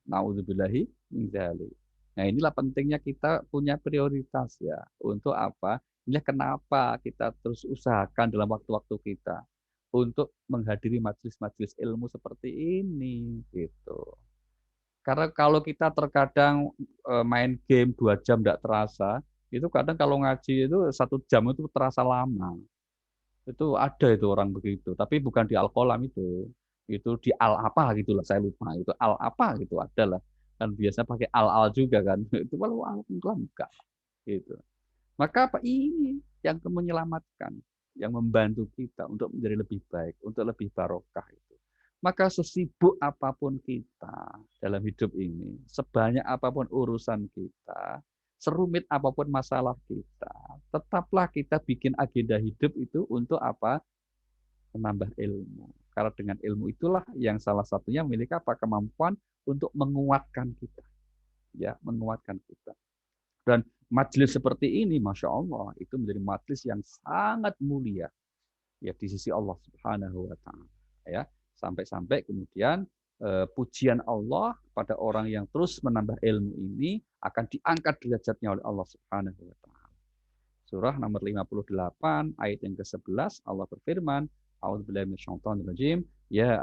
Nauzubillahi min dzalik. Nah, inilah pentingnya kita punya prioritas ya. Untuk apa? Inilah kenapa kita terus usahakan dalam waktu-waktu kita untuk menghadiri majelis-majelis ilmu seperti ini gitu. Karena kalau kita terkadang main game 2 jam tidak terasa, itu kadang kalau ngaji itu 1 jam itu terasa lama. Itu ada itu orang begitu, tapi bukan di Al-Qalam itu. Itu di al apa gitu lah, saya lupa. Itu al apa gitu adalah. Kan biasa pakai al juga kan. Itu kalau Al-Qalam enggak gitu. Maka apa ini yang menyelamatkan, yang membantu kita untuk menjadi lebih baik, untuk lebih barokah itu. Maka sesibuk apapun kita dalam hidup ini, sebanyak apapun urusan kita, serumit apapun masalah kita, tetaplah kita bikin agenda hidup itu untuk apa? Menambah ilmu. Karena dengan ilmu itulah yang salah satunya memiliki apa? Kemampuan untuk menguatkan kita. Ya, menguatkan kita. Dan majelis seperti ini, Masya Allah, itu menjadi majelis yang sangat mulia ya di sisi Allah Subhanahu wa Ta'ala. Ya, sampai-sampai kemudian pujian Allah pada orang yang terus menambah ilmu ini akan diangkat derajatnya oleh Allah Subhanahu wa Ta'ala. Surah nomor 58 ayat yang ke-11 Allah berfirman, A'udzubillahi minasyaitonirrajim, ya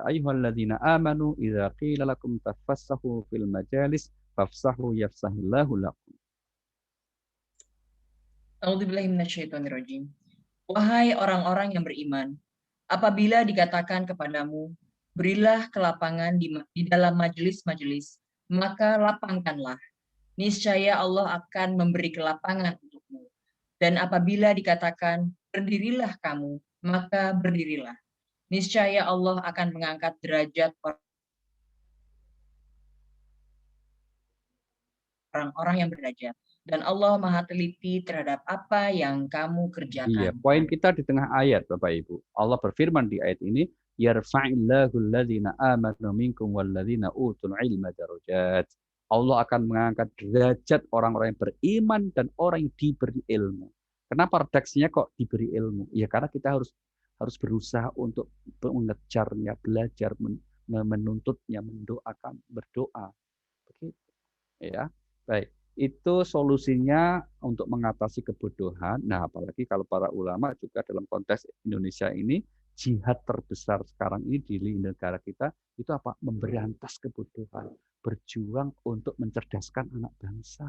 ayyuhalladzina amanu idza qila lakum tafassahu fil majalis fafsahu yafsahillahu lakum. A'udzubillahi minasyaitonirrajim. Wahai orang-orang yang beriman, apabila dikatakan kepadamu, berilah kelapangan di dalam majelis-majelis, maka lapangkanlah. Niscaya Allah akan memberi kelapangan untukmu. Dan apabila dikatakan, berdirilah kamu, maka berdirilah. Niscaya Allah akan mengangkat derajat orang-orang yang berderajat. Dan Allah Maha teliti terhadap apa yang kamu Iya, kerjakan. poin kita di tengah ayat Bapak Ibu. Allah berfirman di ayat ini, yarfa'illahu alladzina amanu minkum walladzina utul ilma darajat. Allah akan mengangkat derajat orang-orang yang beriman dan orang yang diberi ilmu. Kenapa redaksinya kok diberi ilmu? Ya karena kita harus berusaha untuk mengejarnya, belajar, menuntutnya, mendoakan, berdoa. Begitu. Ya, baik. Itu solusinya untuk mengatasi kebodohan. Nah, apalagi kalau para ulama juga dalam konteks Indonesia ini, jihad terbesar sekarang ini di negara kita, itu apa? Memberantas kebodohan. Berjuang untuk mencerdaskan anak bangsa.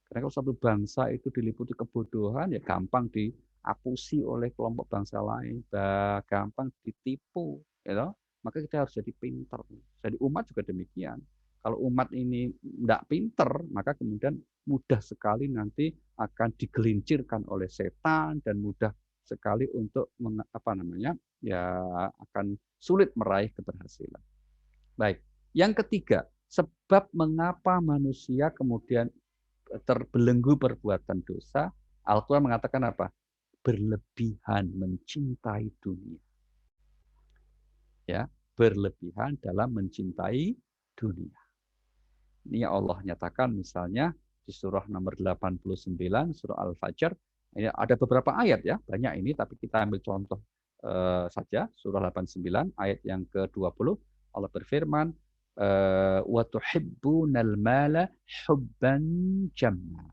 Karena kalau satu bangsa itu diliputi kebodohan, ya gampang diapusi oleh kelompok bangsa lain, gampang ditipu. Ya, maka kita harus jadi pintar. Jadi umat juga demikian. Kalau umat ini tidak pinter, maka kemudian mudah sekali nanti akan digelincirkan oleh setan dan mudah sekali untuk akan sulit meraih keberhasilan. Baik, yang ketiga, sebab mengapa manusia kemudian terbelenggu perbuatan dosa, Al-Quran mengatakan apa? Berlebihan mencintai dunia. Ya, berlebihan dalam mencintai dunia. Ini Allah nyatakan misalnya di surah nomor 89, surah Al-Fajr. Ini ada beberapa ayat ya, banyak ini, tapi kita ambil contoh saja. Surah 89, ayat yang ke-20. Allah berfirman, wa tuhibbunal mala hubban jamma.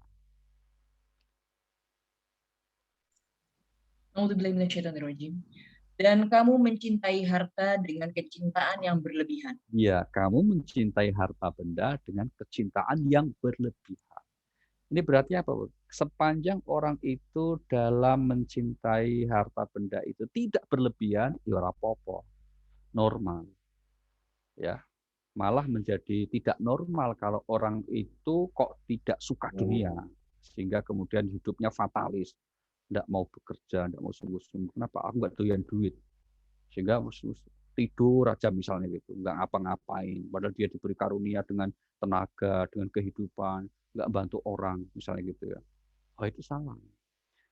Dan kamu mencintai harta dengan kecintaan yang berlebihan. Ya, kamu mencintai harta benda dengan kecintaan yang berlebihan. Ini berarti apa? Sepanjang orang itu dalam mencintai harta benda itu tidak berlebihan, ya ora apa-apa, normal. Ya, malah menjadi tidak normal kalau orang itu kok tidak suka dunia, sehingga kemudian hidupnya fatalis, tidak mau bekerja, tidak mau sungguh-sungguh. Kenapa? Aku nggak doyan duit, sehingga tidur aja misalnya gitu, nggak ngapa-ngapain. Padahal dia diberi karunia dengan tenaga, dengan kehidupan, nggak bantu orang misalnya gitu ya. Oh itu salah.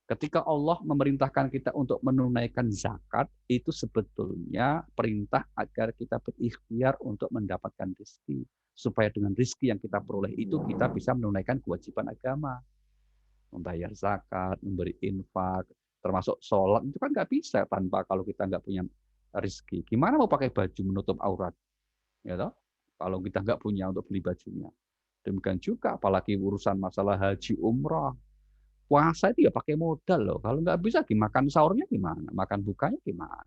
Ketika Allah memerintahkan kita untuk menunaikan zakat, itu sebetulnya perintah agar kita berikhtiar untuk mendapatkan rezeki. Supaya dengan rezeki yang kita peroleh itu kita bisa menunaikan kewajiban agama. Membayar zakat, memberi infak, termasuk sholat, itu kan nggak bisa tanpa kalau kita nggak punya rezeki. Gimana mau pakai baju menutup aurat? Ya toh? Kalau kita nggak punya untuk beli bajunya. Demikian juga apalagi urusan masalah haji umrah. Puasa itu ya pakai modal loh. Kalau nggak bisa makan sahurnya gimana? Makan bukanya gimana?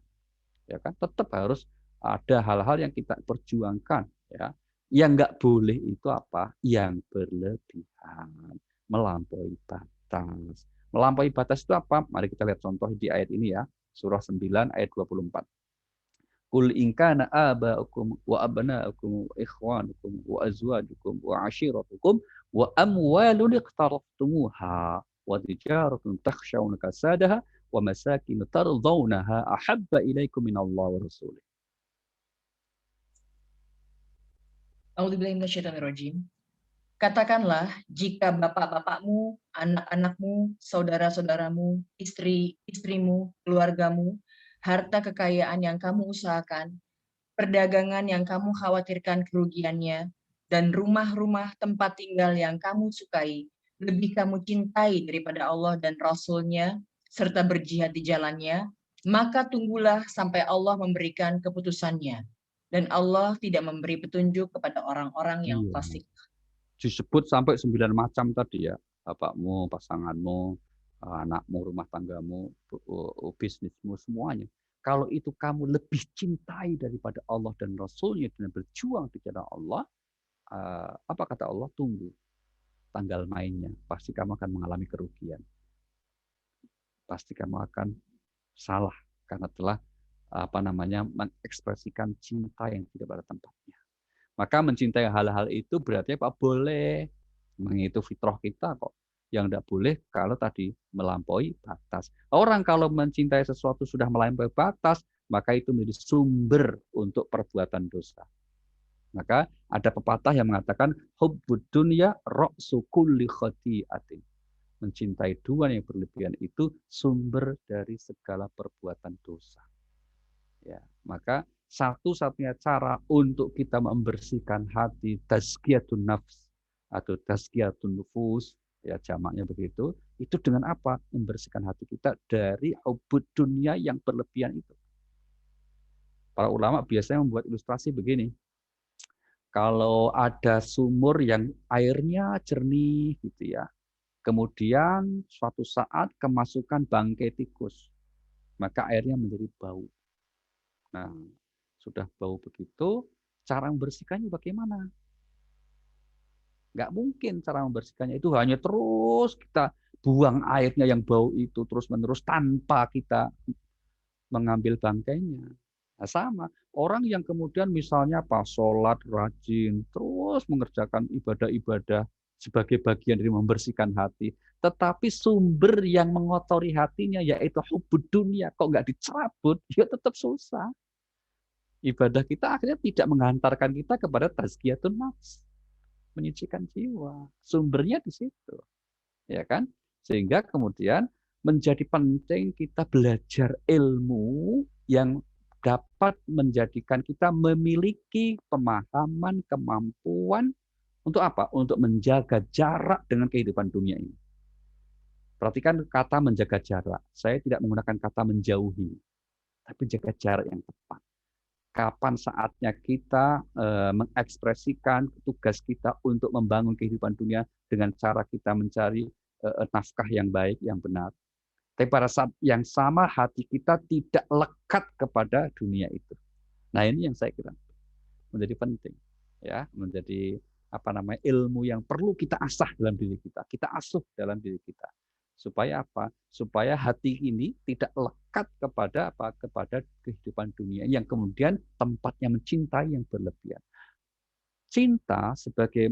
Ya kan tetap harus ada hal-hal yang kita perjuangkan ya. Yang nggak boleh itu apa? Yang berlebihan, melampaui batas. Melampaui batas itu apa? Mari kita lihat contoh di ayat ini ya. Surah 9 ayat 24. Qul in kana aba'ukum wa abna'ukum wa ikhwanukum wa azwajukum wa ashiratukum wa amwalun iqtaraftumuha wa tijaratun takhshawna kasadaha wa masakin tardawnaha ahabba ilaikum minallahi wa rasulih. A'udzubillahi minasyaitonirrajim. Katakanlah, jika bapak-bapakmu, anak-anakmu, saudara-saudaramu, istri-istrimu, keluargamu, harta kekayaan yang kamu usahakan, perdagangan yang kamu khawatirkan kerugiannya, dan rumah-rumah tempat tinggal yang kamu sukai, lebih kamu cintai daripada Allah dan Rasul-Nya, serta berjihad di jalannya, maka tunggulah sampai Allah memberikan keputusannya. Dan Allah tidak memberi petunjuk kepada orang-orang yang Iya. fasik. Disebut sampai 9 macam tadi ya. Bapakmu, pasanganmu, anakmu, rumah tanggamu, bisnismu, semuanya. Kalau itu kamu lebih cintai daripada Allah dan Rasulnya dan berjuang di jalan Allah, apa kata Allah? Tunggu tanggal mainnya. Pasti kamu akan mengalami kerugian. Pasti kamu akan salah karena telah mengekspresikan cinta yang tidak pada tempatnya. Maka mencintai hal-hal itu berarti apa? Boleh. Itu fitrah kita kok. Yang tidak boleh kalau tadi melampaui batas. Orang kalau mencintai sesuatu sudah melampaui batas, maka itu menjadi sumber untuk perbuatan dosa. Maka ada pepatah yang mengatakan hubbud dunya ra'su kulli khati'atin. Mencintai dunia yang berlebihan itu sumber dari segala perbuatan dosa. Ya, maka satu-satunya cara untuk kita membersihkan hati, tazkiyatun nafs atau tazkiyatun nufus, ya jamaknya begitu, itu dengan apa? Membersihkan hati kita dari hubud dunia yang berlebihan itu. Para ulama biasanya membuat ilustrasi begini. Kalau ada sumur yang airnya jernih gitu ya. Kemudian suatu saat kemasukan bangkai tikus, maka airnya menjadi bau. Nah, sudah bau begitu, cara membersihkannya bagaimana? Nggak mungkin cara membersihkannya itu hanya terus kita buang airnya yang bau itu terus-menerus tanpa kita mengambil bangkainya. Nah, sama, orang yang kemudian misalnya pas sholat rajin, terus mengerjakan ibadah-ibadah sebagai bagian dari membersihkan hati, tetapi sumber yang mengotori hatinya yaitu hubud dunia, kok nggak dicerabut, ya tetap susah. Ibadah kita akhirnya tidak menghantarkan kita kepada tazkiyatun nafs, menyucikan jiwa. Sumbernya di situ, ya kan? Sehingga kemudian menjadi penting kita belajar ilmu yang dapat menjadikan kita memiliki pemahaman, kemampuan untuk apa? Untuk menjaga jarak dengan kehidupan dunia ini. Perhatikan kata menjaga jarak. Saya tidak menggunakan kata menjauhi, tapi jaga jarak yang tepat. Kapan saatnya kita mengekspresikan tugas kita untuk membangun kehidupan dunia dengan cara kita mencari nafkah yang baik, yang benar. Tapi pada saat yang sama hati kita tidak lekat kepada dunia itu. Nah ini yang saya kira menjadi penting, ya, menjadi ilmu yang perlu kita asah dalam diri kita, kita asuh dalam diri kita. Supaya apa? Supaya hati ini tidak lekat kepada kepada kehidupan dunia yang kemudian tempatnya mencintai yang berlebihan. Cinta sebagai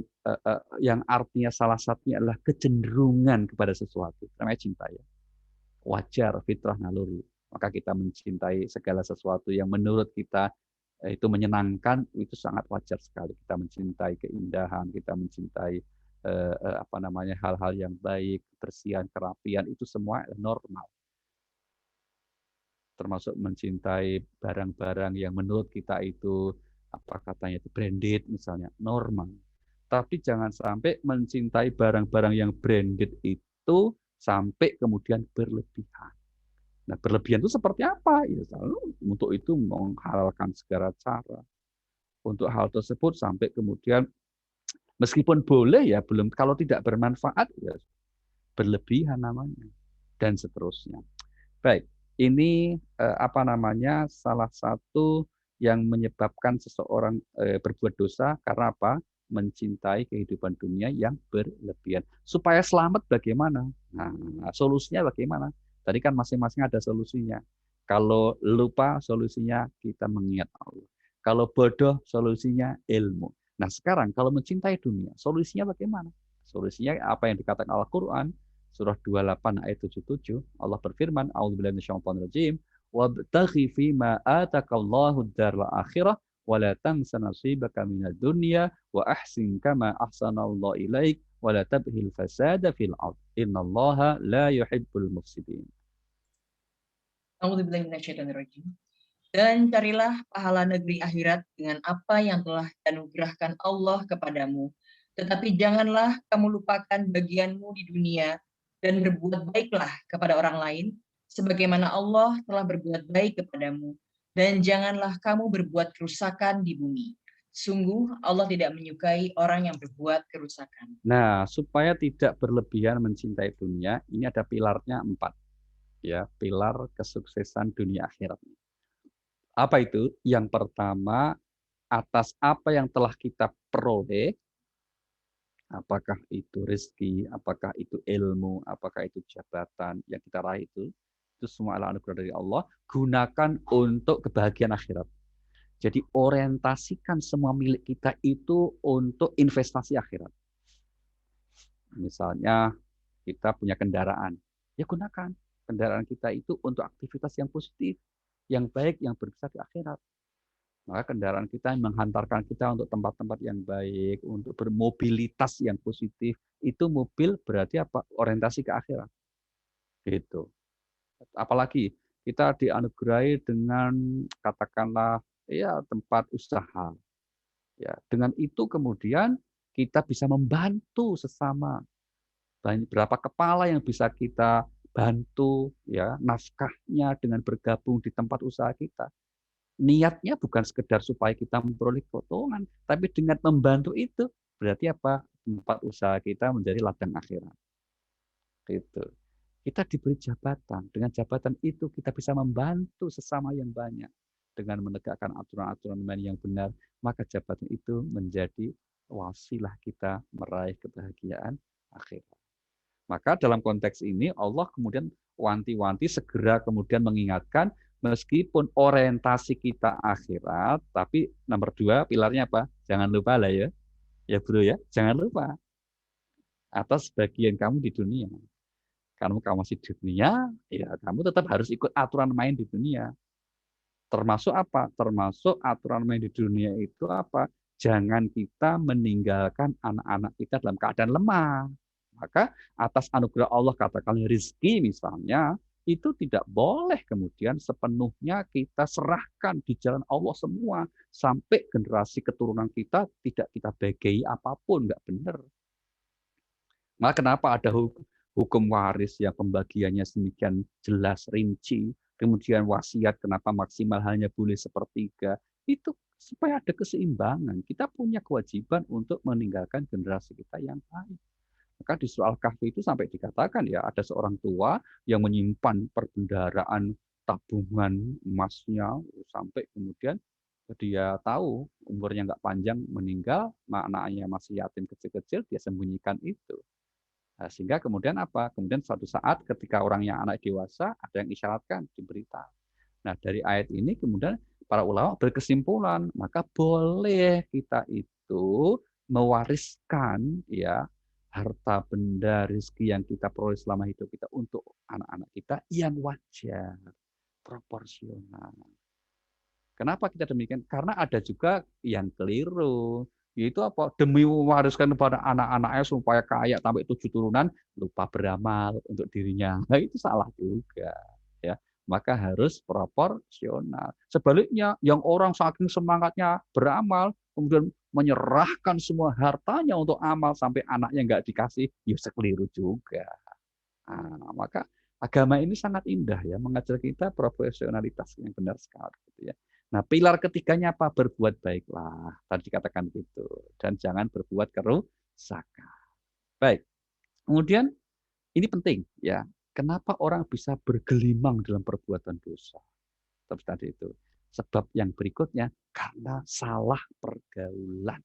yang artinya salah satunya adalah kecenderungan kepada sesuatu. Namanya cinta ya. Wajar, fitrah, naluri. Maka kita mencintai segala sesuatu yang menurut kita itu menyenangkan, itu sangat wajar sekali. Kita mencintai keindahan, kita mencintai hal-hal yang baik, kebersihan, kerapian, itu semua normal. Termasuk mencintai barang-barang yang menurut kita itu apa katanya itu branded misalnya, normal. Tapi jangan sampai mencintai barang-barang yang branded itu sampai kemudian berlebihan. Nah, berlebihan itu seperti apa? Ya, selalu untuk itu menghalalkan segala cara. Untuk hal tersebut sampai kemudian meskipun boleh ya belum, kalau tidak bermanfaat ya berlebihan namanya, dan seterusnya. Baik, ini salah satu yang menyebabkan seseorang berbuat dosa karena apa? Mencintai kehidupan dunia yang berlebihan. Supaya selamat bagaimana? Nah, solusinya bagaimana? Tadi kan masing-masing ada solusinya. Kalau lupa, solusinya kita mengingat Allah. Kalau bodoh, solusinya ilmu. Nah, sekarang kalau mencintai dunia, solusinya bagaimana? Solusinya apa yang dikatakan Al-Quran, surah 28 ayat 77, Allah berfirman, A'udzubillahi minasyaitonirrajim, wabtaghi fima atakallahu ad-daral akhirah wa la tansa nasibaka minad dunya wa ahsin kama ahsanallahu ilaik wa la tabghil fasada fil ard. Innallaha la yuhibbul mufsidin. A'udzubillahi minasyaitonirrajim. Dan carilah pahala negeri akhirat dengan apa yang telah dianugerahkan Allah kepadamu. Tetapi janganlah kamu lupakan bagianmu di dunia dan berbuat baiklah kepada orang lain, sebagaimana Allah telah berbuat baik kepadamu. Dan janganlah kamu berbuat kerusakan di bumi. Sungguh Allah tidak menyukai orang yang berbuat kerusakan. Nah, supaya tidak berlebihan mencintai dunia, ini ada pilarnya 4. Ya, pilar kesuksesan dunia akhirat. Apa itu? Yang pertama, atas apa yang telah kita peroleh, apakah itu rezeki, apakah itu ilmu, apakah itu jabatan yang kita raih itu semua adalah anugerah dari Allah, gunakan untuk kebahagiaan akhirat. Jadi orientasikan semua milik kita itu untuk investasi akhirat. Misalnya kita punya kendaraan, ya gunakan kendaraan kita itu untuk aktivitas yang positif, yang baik, yang berkesan di akhirat. Maka kendaraan kita menghantarkan kita untuk tempat-tempat yang baik, untuk bermobilitas yang positif. Itu mobil berarti apa? Orientasi ke akhirat. Gitu. Apalagi kita dianugerahi dengan katakanlah ya tempat usaha. Ya, dengan itu kemudian kita bisa membantu sesama. Berapa kepala yang bisa kita bantu ya nafkahnya dengan bergabung di tempat usaha kita. Niatnya bukan sekedar supaya kita memperoleh keuntungan, tapi dengan membantu itu berarti apa? Tempat usaha kita menjadi ladang akhirat. Gitu. Kita diberi jabatan, dengan jabatan itu kita bisa membantu sesama yang banyak dengan menegakkan aturan-aturan main yang benar, maka jabatan itu menjadi wasilah kita meraih kebahagiaan akhirat. Maka dalam konteks ini Allah kemudian wanti-wanti segera kemudian mengingatkan meskipun orientasi kita akhirat, tapi nomor 2 pilarnya apa? Jangan lupa lah ya. Ya bro ya, jangan lupa atas bagian kamu di dunia. Karena kamu masih di dunia, ya kamu tetap harus ikut aturan main di dunia. Termasuk apa? Termasuk aturan main di dunia itu apa? Jangan kita meninggalkan anak-anak kita dalam keadaan lemah. Maka atas anugerah Allah katakan rezeki misalnya, itu tidak boleh kemudian sepenuhnya kita serahkan di jalan Allah semua. Sampai generasi keturunan kita tidak kita bagai apapun, nggak benar. Maka kenapa ada hukum waris yang pembagiannya sedemikian jelas, rinci, kemudian wasiat kenapa maksimal hanya boleh 1/3, itu supaya ada keseimbangan. Kita punya kewajiban untuk meninggalkan generasi kita yang baik. Maka di surah Al-Kahfi itu sampai dikatakan ya ada seorang tua yang menyimpan perbendaharaan tabungan emasnya sampai kemudian dia tahu umurnya nggak panjang meninggal, anaknya masih yatim kecil-kecil, dia sembunyikan itu. Nah, sehingga kemudian apa? Kemudian suatu saat ketika orang yang anak dewasa ada yang isyaratkan diberitahu. Nah dari ayat ini kemudian para ulama berkesimpulan maka boleh kita itu mewariskan ya harta benda rezeki yang kita peroleh selama hidup kita untuk anak-anak kita yang wajar, proporsional. Kenapa kita demikian? Karena ada juga yang keliru. Yaitu apa? Demi mewariskan kepada anak-anaknya supaya kaya sampai 7 turunan, lupa beramal untuk dirinya. Nah, itu salah juga. Ya. Maka harus proporsional. Sebaliknya, yang orang saking semangatnya beramal, kemudian menyerahkan semua hartanya untuk amal sampai anaknya nggak dikasih, ya sekeliru juga. Nah, maka agama ini sangat indah ya, mengajar kita profesionalitas yang benar sekali. Gitu ya. Nah, pilar ketiganya apa? Berbuat baiklah. Tadi dikatakan gitu. Dan jangan berbuat kerusakan. Baik. Kemudian ini penting ya. Kenapa orang bisa bergelimang dalam perbuatan dosa? Terus tadi itu. Sebab yang berikutnya karena salah pergaulan.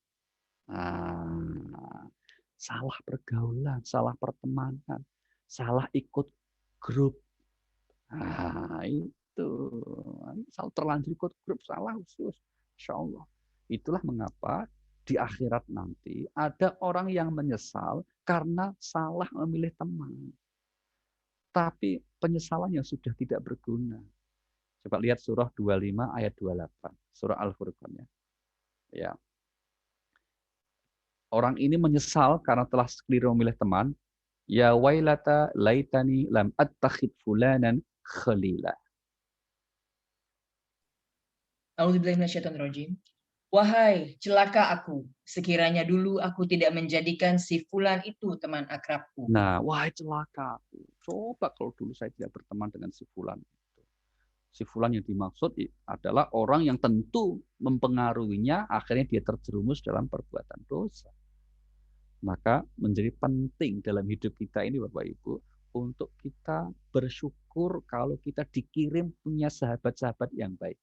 Nah, salah pergaulan, salah pertemanan, salah ikut grup. Nah, itu. Salah terlanjur ikut grup, salah khusus. Insya Allah. Itulah mengapa di akhirat nanti ada orang yang menyesal karena salah memilih teman. Tapi penyesalannya sudah tidak berguna. Coba lihat surah 25 ayat 28. Surah Al-Furqan ya. Ya. Orang ini menyesal karena telah keliru memilih teman. Ya wailata laitani lam attakhid fulanan khalila. A'udzubillahiminasyaitonirrajim. Wahai celaka aku, sekiranya dulu aku tidak menjadikan si fulan itu teman akrabku. Nah, wahai celaka aku. Coba kalau dulu saya tidak berteman dengan si fulan. Si fulan yang dimaksud adalah orang yang tentu mempengaruhinya, akhirnya dia terjerumus dalam perbuatan dosa. Maka menjadi penting dalam hidup kita ini Bapak Ibu, untuk kita bersyukur kalau kita dikirim punya sahabat-sahabat yang baik.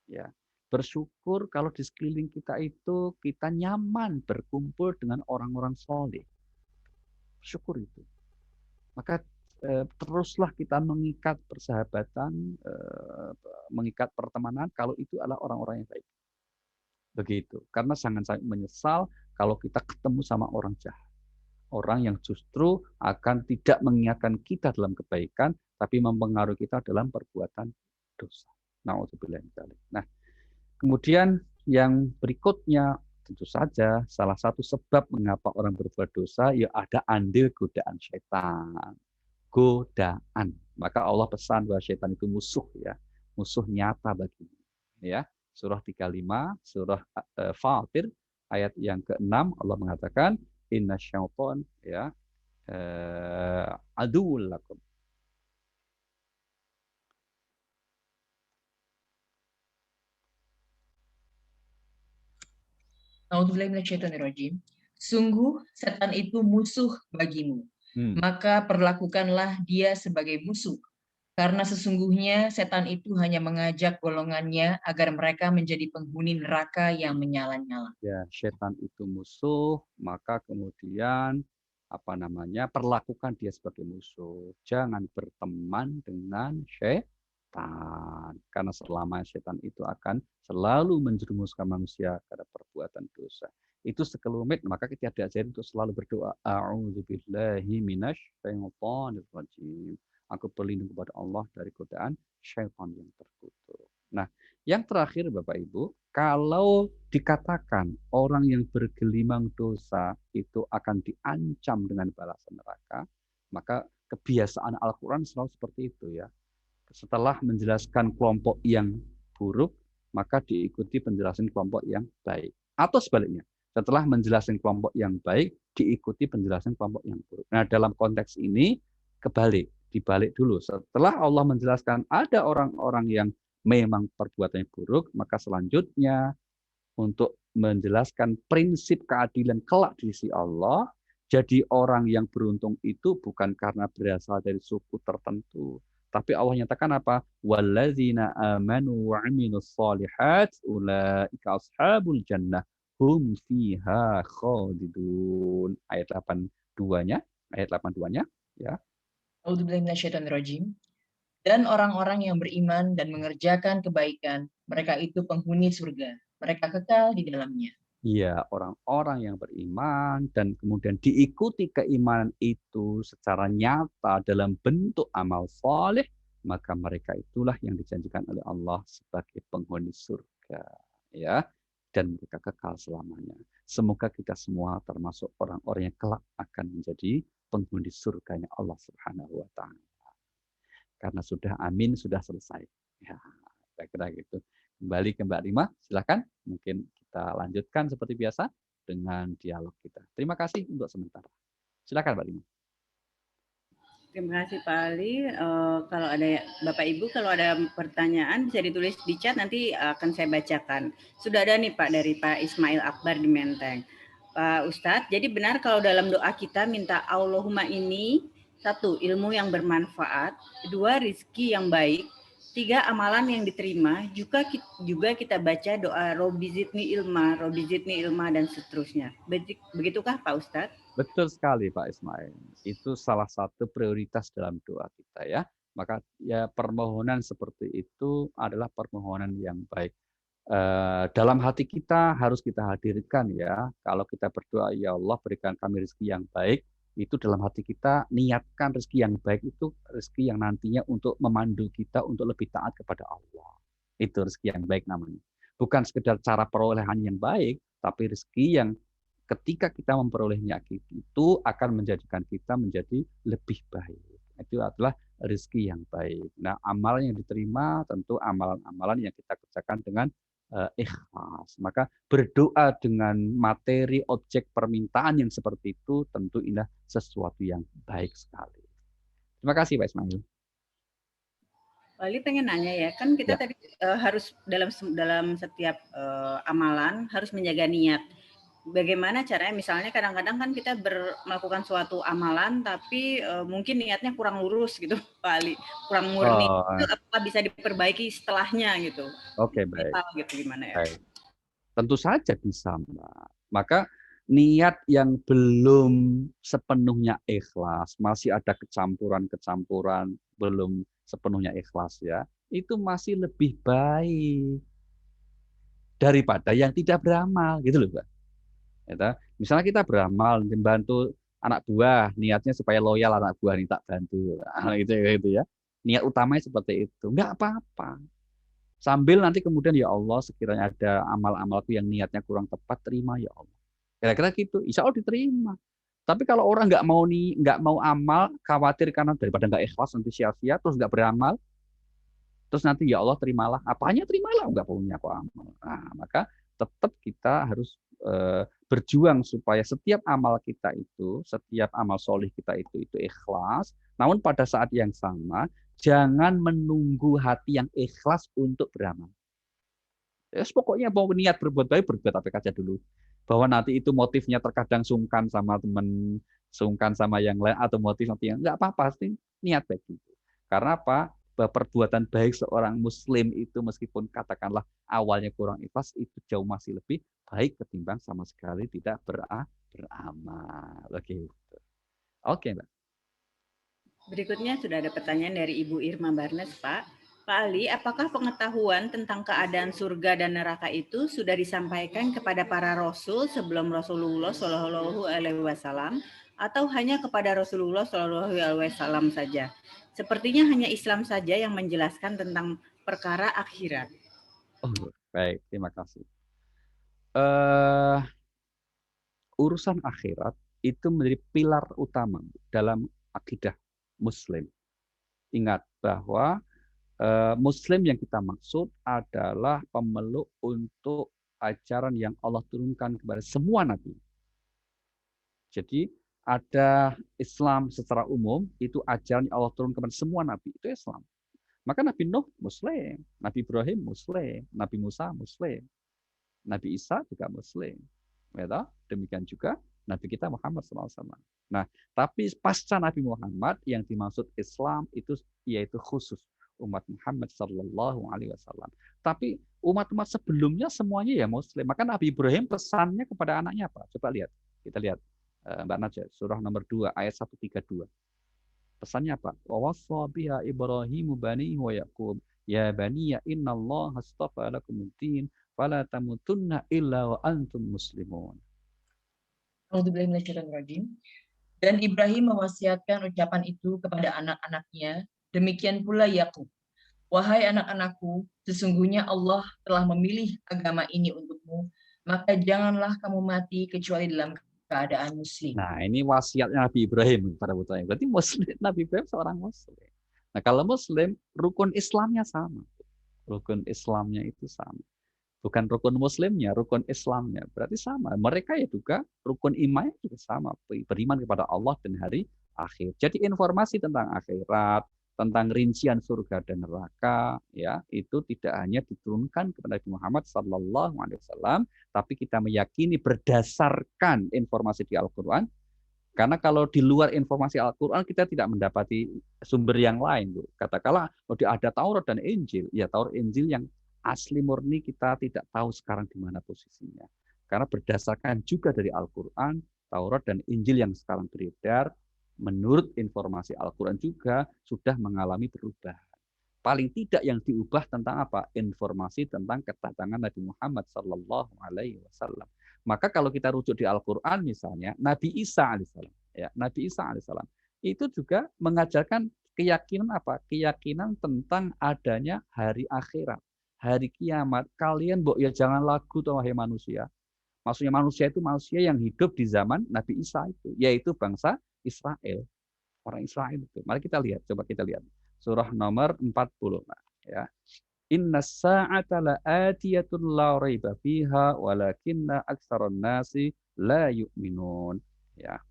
Ya, bersyukur kalau di sekeliling kita itu kita nyaman berkumpul dengan orang-orang soleh. Syukur itu. Maka teruslah kita mengikat persahabatan, mengikat pertemanan kalau itu adalah orang-orang yang baik. Begitu. Karena sangat menyesal kalau kita ketemu sama orang jahat. Orang yang justru akan tidak mengingatkan kita dalam kebaikan, tapi mempengaruhi kita dalam perbuatan dosa. Nah, kemudian yang berikutnya, tentu saja salah satu sebab mengapa orang berbuat dosa, ya ada andil godaan syaitan. Godaan. Maka Allah pesan bahwa syaitan itu musuh ya, musuh nyata bagimu. Ya, surah 35, surah Fatir ayat yang ke-6 Allah mengatakan inna syaitan ya aduwwul lakum. A'udzubillahiminasyaitonirrajim. Sungguh setan itu musuh bagimu. Maka perlakukanlah dia sebagai musuh. Karena sesungguhnya setan itu hanya mengajak golongannya agar mereka menjadi penghuni neraka yang menyala-nyala. Ya, setan itu musuh, maka kemudian perlakukan dia sebagai musuh. Jangan berteman dengan setan. Karena selama setan itu akan selalu menjerumuskan manusia pada perbuatan dosa. Itu sekelumit, maka kita diajarin untuk selalu berdoa. A'udzubillahi minasyaitonir rajim. Aku berlindung kepada Allah dari godaan syaitan yang terkutuk. Nah, yang terakhir Bapak Ibu, kalau dikatakan orang yang bergelimang dosa itu akan diancam dengan balasan neraka, maka kebiasaan Al-Quran selalu seperti itu ya. Setelah menjelaskan kelompok yang buruk, maka diikuti penjelasan kelompok yang baik. Atau sebaliknya, setelah menjelaskan kelompok yang baik, diikuti penjelasan kelompok yang buruk. Nah, dalam konteks ini dibalik dulu. Setelah Allah menjelaskan ada orang-orang yang memang perbuatannya buruk, maka selanjutnya untuk menjelaskan prinsip keadilan kelak di sisi Allah, jadi orang yang beruntung itu bukan karena berasal dari suku tertentu, tapi Allah nyatakan apa? Walladzina amanu wa 'amilus shalihat ulaika ashabul jannah hum fiha khalidun. Ayat 82-nya, ya. A'udzubillahiminasyaitonirrajim. Dan orang-orang yang beriman dan mengerjakan kebaikan, mereka itu penghuni surga. Mereka kekal di dalamnya. Iya, orang-orang yang beriman dan kemudian diikuti keimanan itu secara nyata dalam bentuk amal soleh, maka mereka itulah yang dijanjikan oleh Allah sebagai penghuni surga, ya, dan mereka kekal selamanya. Semoga kita semua termasuk orang-orang yang kelak akan menjadi penghuni surganya Allah Subhanahu wa taala. Karena sudah amin, sudah selesai. Ya, kira-kira gitu. Kembali ke Mbak Rima, silakan. Mungkin kita lanjutkan seperti biasa dengan dialog kita. Terima kasih untuk sementara. Silakan Mbak Rima. Terima kasih Pak Ali. Kalau ada Bapak Ibu, kalau ada pertanyaan bisa ditulis di chat, nanti akan saya bacakan. Sudah ada nih Pak dari Pak Ismail Akbar di Menteng. Pak Ustadz, jadi benar kalau dalam doa kita minta Allahumma ini, 1. Ilmu yang bermanfaat, 2. Rizki yang baik, 3. Amalan yang diterima, juga kita baca doa Robbi zidni ilma, dan seterusnya. Begitukah Pak Ustadz? Betul sekali Pak Ismail. Itu salah satu prioritas dalam doa kita, ya. Maka ya permohonan seperti itu adalah permohonan yang baik. Dalam hati kita harus kita hadirkan, ya. Kalau kita berdoa, ya Allah berikan kami rezeki yang baik, itu dalam hati kita niatkan rezeki yang baik itu rezeki yang nantinya untuk memandu kita untuk lebih taat kepada Allah. Itu rezeki yang baik namanya. Bukan sekedar cara perolehan yang baik, tapi rezeki yang ketika kita memperolehnya itu akan menjadikan kita menjadi lebih baik. Itu adalah rezeki yang baik. Nah, amalan yang diterima tentu amalan-amalan yang kita kerjakan dengan ikhlas. Maka berdoa dengan materi objek permintaan yang seperti itu tentu ini sesuatu yang baik sekali. Terima kasih Pak Ismail. Wali pengen nanya ya, kan kita tadi harus dalam setiap amalan harus menjaga niat. Bagaimana caranya? Misalnya kadang-kadang kan kita melakukan suatu amalan, tapi mungkin niatnya kurang lurus gitu, Pak Ali, kurang murni. Itu apakah bisa diperbaiki setelahnya gitu? Oke, baik. Gitu gimana ya? Baik. Tentu saja bisa, Mbak. Maka niat yang belum sepenuhnya ikhlas, masih ada kecampuran-kecampuran, belum sepenuhnya ikhlas ya, itu masih lebih baik daripada yang tidak beramal, gitu loh, Mbak. Misalnya kita beramal membantu anak buah, niatnya supaya loyal anak buah ini tak bantu, gitu ya. Niat utamanya seperti itu, nggak apa-apa. Sambil nanti kemudian ya Allah sekiranya ada amal-amalku yang niatnya kurang tepat, terima ya Allah. Kira-kira gitu, insya Allah diterima. Tapi kalau orang nggak mau amal, khawatir karena daripada nggak ikhlas nanti sia-sia, terus nggak beramal, terus nanti ya Allah terimalah, apanya terimalah, nggak punya kok amal. Nah, maka tetap kita harus berjuang supaya setiap amal kita itu, setiap amal solih kita itu ikhlas. Namun pada saat yang sama, jangan menunggu hati yang ikhlas untuk beramal. Ya, pokoknya mau niat berbuat baik, berbuat apa aja dulu. Bahwa nanti itu motifnya terkadang sungkan sama teman, sungkan sama yang lain, atau motif nanti yang nggak apa-apa, pasti niat baik itu. Karena apa? Perbuatan baik seorang muslim itu meskipun katakanlah awalnya kurang ikhlas, itu jauh masih lebih baik ketimbang sama sekali tidak beramal. Oke, Mbak. Berikutnya sudah ada pertanyaan dari Ibu Irma Barnes, Pak. Pak Ali, apakah pengetahuan tentang keadaan surga dan neraka itu sudah disampaikan kepada para rasul sebelum Rasulullah Shallallahu Alaihi Wasallam atau hanya kepada Rasulullah Shallallahu Alaihi Wasallam saja? Sepertinya hanya Islam saja yang menjelaskan tentang perkara akhirat. Oh, baik, terima kasih. Urusan akhirat itu menjadi pilar utama dalam akidah Muslim. Ingat bahwa Muslim yang kita maksud adalah pemeluk untuk ajaran yang Allah turunkan kepada semua nabi. Jadi ada Islam secara umum, itu ajaran yang Allah turunkan kepada semua nabi, itu Islam. Maka Nabi Nuh Muslim, Nabi Ibrahim Muslim, Nabi Musa Muslim, Nabi Isa juga Muslim. Demikian juga Nabi kita Muhammad SAW. Nah, tapi pasca Nabi Muhammad yang dimaksud Islam itu yaitu khusus umat Muhammad Sallallahu Alaihi Wasallam. Tapi umat-umat sebelumnya semuanya ya Muslim. Maka Nabi Ibrahim pesannya kepada anaknya apa? Coba lihat, kita lihat Mbak Najwa, surah nomor 2 ayat 132. Pesannya apa? Wa wassa biha Ibrahimu banihi wa Yaqub ya baniya innallaha astafa lakumud-din fala tamutunna illa wa antum muslimun. Dan Ibrahim mewasiatkan ucapan itu kepada anak-anaknya Demikian pula Yakub. Wahai anak-anakku, sesungguhnya Allah telah memilih agama ini untukmu, maka janganlah kamu mati kecuali dalam keadaan muslim. Nah, ini wasiatnya Nabi Ibrahim pada putranya. Berarti Muslim, Nabi Ibrahim seorang Muslim. Nah, kalau Muslim, rukun Islamnya sama. Rukun Islamnya itu sama. Bukan rukun Muslimnya, rukun Islamnya. Berarti sama. Mereka ya juga, rukun imannya juga sama. Beriman kepada Allah dan hari akhir. Jadi informasi tentang akhirat, tentang rincian surga dan neraka, ya itu tidak hanya diturunkan kepada Nabi Muhammad SAW, tapi kita meyakini berdasarkan informasi di Al-Quran. Karena kalau di luar informasi Al-Quran kita tidak mendapati sumber yang lain. Katakanlah ada Taurat dan Injil, ya Taurat Injil yang asli murni kita tidak tahu sekarang di mana posisinya. Karena berdasarkan juga dari Al-Quran, Taurat dan Injil yang sekarang beredar, menurut informasi Al-Quran juga sudah mengalami perubahan. Paling tidak yang diubah tentang apa? Informasi tentang kedatangan Nabi Muhammad SAW. Maka kalau kita rujuk di Al-Quran misalnya, Nabi Isa alaihissalam, ya Nabi Isa alaihissalam itu juga mengajarkan keyakinan apa? Keyakinan tentang adanya hari akhirat, hari kiamat. Kalian ya jangan lagu tuh wahai manusia. Maksudnya manusia itu manusia yang hidup di zaman Nabi Isa itu, yaitu bangsa Israel, orang Israel itu. Mari kita lihat, coba kita lihat. Surah nomor 40. Ya. Inna sa'ata la'atiyatun la raiba fiha walakinna aktsaran nasi la yu'minun. Ya.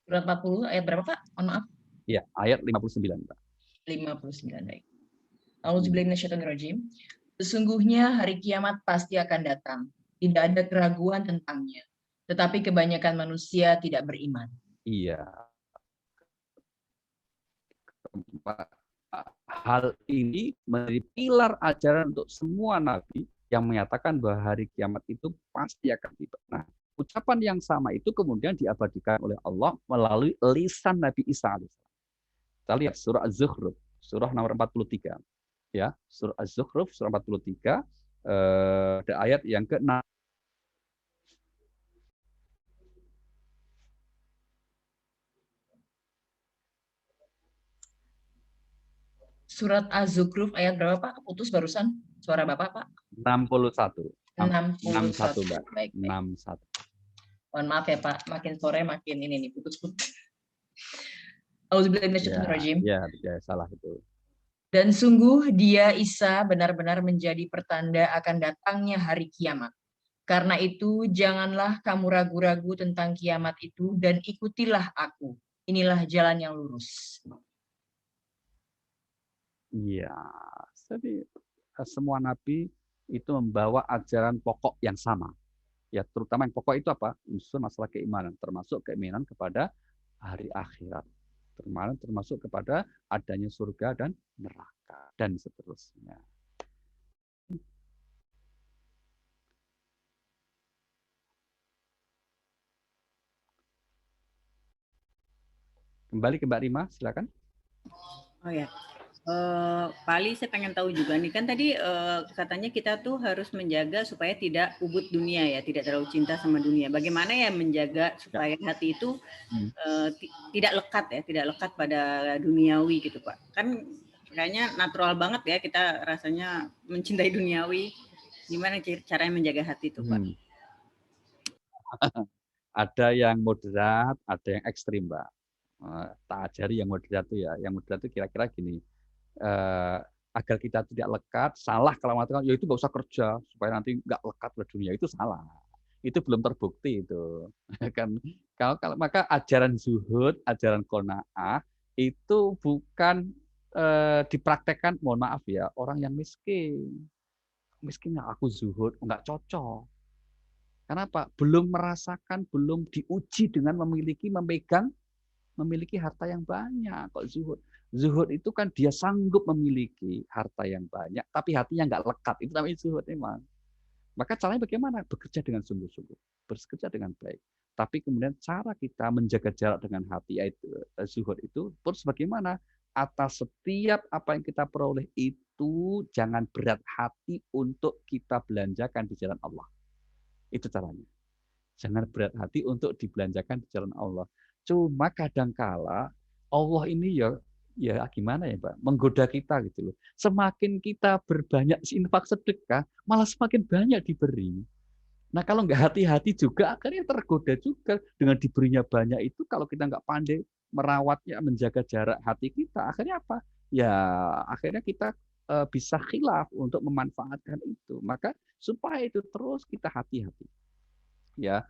Surat 40 ayat berapa, Pak? Mohon maaf. Ya, ayat 59, Pak. 59, baik. A'udzubillahi minasyaitonirrajim. Sesungguhnya hari kiamat pasti akan datang. Tidak ada keraguan tentangnya. Tetapi kebanyakan manusia tidak beriman. Iya. Hal ini menjadi pilar ajaran untuk semua nabi yang menyatakan bahwa hari kiamat itu pasti akan tiba. Nah, ucapan yang sama itu kemudian diabadikan oleh Allah melalui lisan Nabi Isa alaihissalam. Kita lihat surah Az-Zukhruf, surah nomor 43. Ya, surah Az-Zukhruf surah 43 ada ayat yang ke-6. Surat Az-Zukhruf ayat berapa, Pak? Putus barusan suara Bapak, Pak. 61. 61, Mbak. Baik, baik. 61. Mohon maaf ya, Pak. Makin sore makin ini nih putus-putus. Auzubillahi minasyaitonirrajim. Ya, salah itu. Dan sungguh dia Isa benar-benar menjadi pertanda akan datangnya hari kiamat. Karena itu janganlah kamu ragu-ragu tentang kiamat itu dan ikutilah aku. Inilah jalan yang lurus. Iya, jadi semua nabi itu membawa ajaran pokok yang sama. Ya, terutama yang pokok itu apa? Unsur masalah keimanan, termasuk keimanan kepada hari akhirat. Termasuk kepada adanya surga dan neraka dan seterusnya. Kembali ke Mbak Rima, silakan. Oh ya, Pak Ali, saya pengen tahu juga nih, kan tadi katanya kita tuh harus menjaga supaya tidak ubud dunia ya, tidak terlalu cinta sama dunia. Bagaimana ya menjaga supaya hati itu tidak lekat pada duniawi gitu Pak. Kan kayaknya natural banget ya kita rasanya mencintai duniawi. Gimana caranya menjaga hati itu Pak? Ada yang moderat, ada yang ekstrim, Mbak. Tak ajari yang moderat itu ya. Yang moderat itu kira-kira gini. Agar kita tidak lekat, salah kalau mengatakan ya itu nggak usah kerja supaya nanti nggak lekat ke dunia, itu salah. Itu belum terbukti itu. Kan kalau maka ajaran zuhud, ajaran qanaah itu bukan dipraktekkan, mohon maaf ya, orang yang miskin. Miskinnya aku zuhud, nggak cocok. Kenapa? Belum merasakan, belum diuji dengan memiliki harta yang banyak. Kok zuhud? Zuhud itu kan dia sanggup memiliki harta yang banyak, tapi hatinya nggak lekat. Itu namanya zuhud memang. Maka caranya bagaimana? Bekerja dengan sungguh-sungguh, bekerja dengan baik. Tapi kemudian cara kita menjaga jarak dengan hati, yaitu zuhud itu pun sebagaimana? Atas setiap apa yang kita peroleh itu jangan berat hati untuk kita belanjakan di jalan Allah. Itu caranya. Jangan berat hati untuk dibelanjakan di jalan Allah. Cuma kadangkala Allah ini ya gimana ya Pak, menggoda kita gitu loh. Semakin kita berbanyak infak sedekah, malah semakin banyak diberi. Nah kalau nggak hati-hati juga akhirnya tergoda juga dengan diberinya banyak itu, kalau kita nggak pandai merawatnya, menjaga jarak hati kita, akhirnya apa? Ya akhirnya kita bisa khilaf untuk memanfaatkan itu. Maka supaya itu terus kita hati-hati. Ya,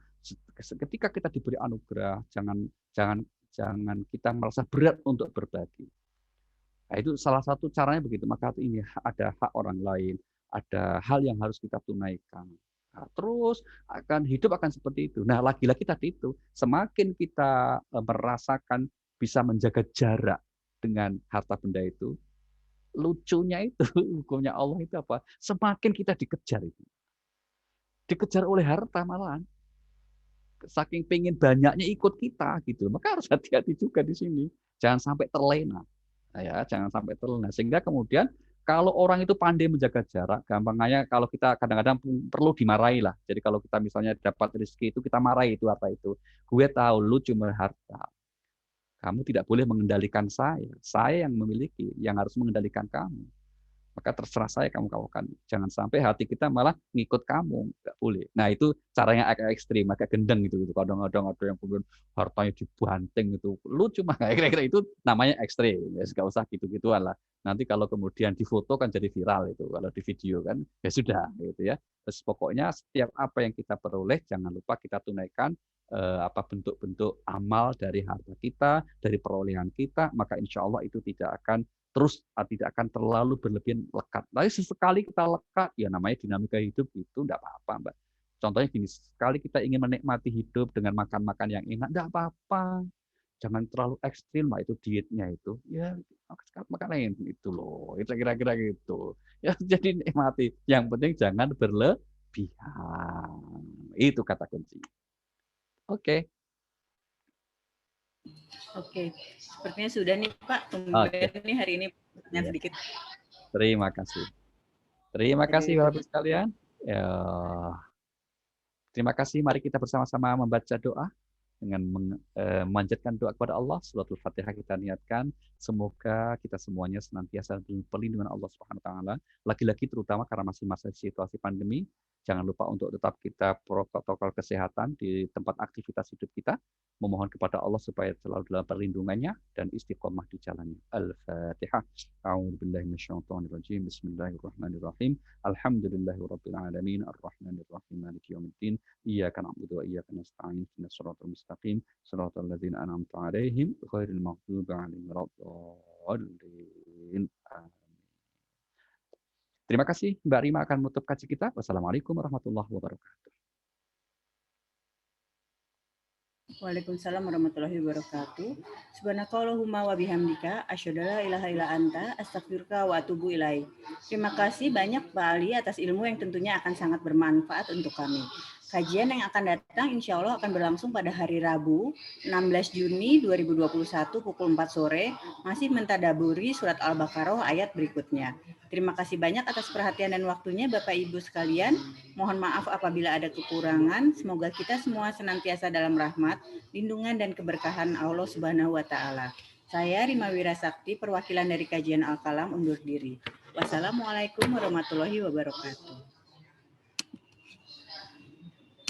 ketika kita diberi anugerah, jangan jangan jangan kita merasa berat untuk berbagi. Nah, itu salah satu caranya begitu. Maka ini ada hak orang lain, ada hal yang harus kita tunaikan. Nah, terus hidup akan seperti itu. Nah, lagi-lagi tadi itu, semakin kita merasakan bisa menjaga jarak dengan harta benda itu, lucunya itu, hukumnya Allah itu apa? Semakin kita dikejar itu. Dikejar oleh harta malahan. Saking pengen banyaknya ikut kita gitu. Maka harus hati-hati juga di sini. Jangan sampai terlena. Nah, ya, jangan sampai terlena. Sehingga kemudian kalau orang itu pandai menjaga jarak, gampangnya kalau kita kadang-kadang perlu dimarahi lah. Jadi kalau kita misalnya dapat rezeki itu kita marahi itu apa itu. Gue tahu lu cuma harta. Kamu tidak boleh mengendalikan saya. Saya yang memiliki, yang harus mengendalikan kamu. Maka terserah saya kamu kawakan. Jangan sampai hati kita malah ngikut kamu, nggak boleh. Nah itu caranya agak ekstrim, agak gendeng gitu. Kadang-kadang ada yang kemudian hartanya dibanting itu. Lu cuma kira-kira itu namanya ekstrim. Ya nggak usah gitu-gituan lah. Nanti kalau kemudian difoto kan jadi viral itu. Kalau di video kan ya sudah gitu ya. Terus pokoknya setiap apa yang kita peroleh jangan lupa kita tunaikan apa bentuk-bentuk amal dari harta kita, dari perolehan kita, maka insya Allah itu tidak akan terlalu berlebihan lekat. Tapi sesekali kita lekat, ya namanya dinamika hidup itu tidak apa-apa, Mbak. Contohnya gini, sekali kita ingin menikmati hidup dengan makan-makan yang enak, tidak apa-apa. Jangan terlalu ekstrim, Mbak, itu dietnya itu. Ya, makan lain itu loh. Itu kira-kira gitu. Ya, jadi nikmati. Yang penting jangan berlebihan. Itu kata kunci. Oke. Oke, sepertinya sudah nih Pak. Oke. Nih hari ini pertanyaan sedikit. Terima kasih. Terima kasih Bapak sekalian. Ya. Terima kasih. Mari kita bersama-sama membaca doa dengan memanjatkan doa kepada Allah. Suratul Fatihah kita niatkan. Semoga kita semuanya senantiasa berlindungan Allah Subhanahu wa taala. Lagi-lagi terutama karena masih masa situasi pandemi, jangan lupa untuk tetap kita protokol kesehatan di tempat aktivitas hidup kita. Memohon kepada Allah supaya selalu dalam perlindungannya dan istiqomah di jalannya. Al-Fatihah. A'udzubillahi minasyaitonirrajim. Bismillahirrahmanirrahim. Alhamdulillahirabbil alamin. Arrahmanirrahim. Maliki yaumiddin. Iyyaka na'budu wa iyyaka nasta'in. Ihdinas siratal mustaqim. Shiratal ladzina an'amta 'alaihim ghairil maghdubi 'alaihim waladdallin. Terima kasih. Mbak Rima akan menutup kaji kita. Wassalamualaikum warahmatullahi wabarakatuh. Waalaikumsalam warahmatullahi wabarakatuh. Subhanakallahumma wa bihamdika asyhadu an la ilaha illa anta astaghfiruka wa atubu ilaik. Terima kasih banyak Pak Ali atas ilmu yang tentunya akan sangat bermanfaat untuk kami. Kajian yang akan datang insya Allah akan berlangsung pada hari Rabu 16 Juni 2021 pukul 4 sore masih mentadaburi surat Al-Baqarah ayat berikutnya. Terima kasih banyak atas perhatian dan waktunya Bapak Ibu sekalian. Mohon maaf apabila ada kekurangan. Semoga kita semua senantiasa dalam rahmat, lindungan dan keberkahan Allah Subhanahu wa taala. Saya Rima Wirasakti, perwakilan dari Kajian Al-Kalam undur diri. Wassalamualaikum warahmatullahi wabarakatuh.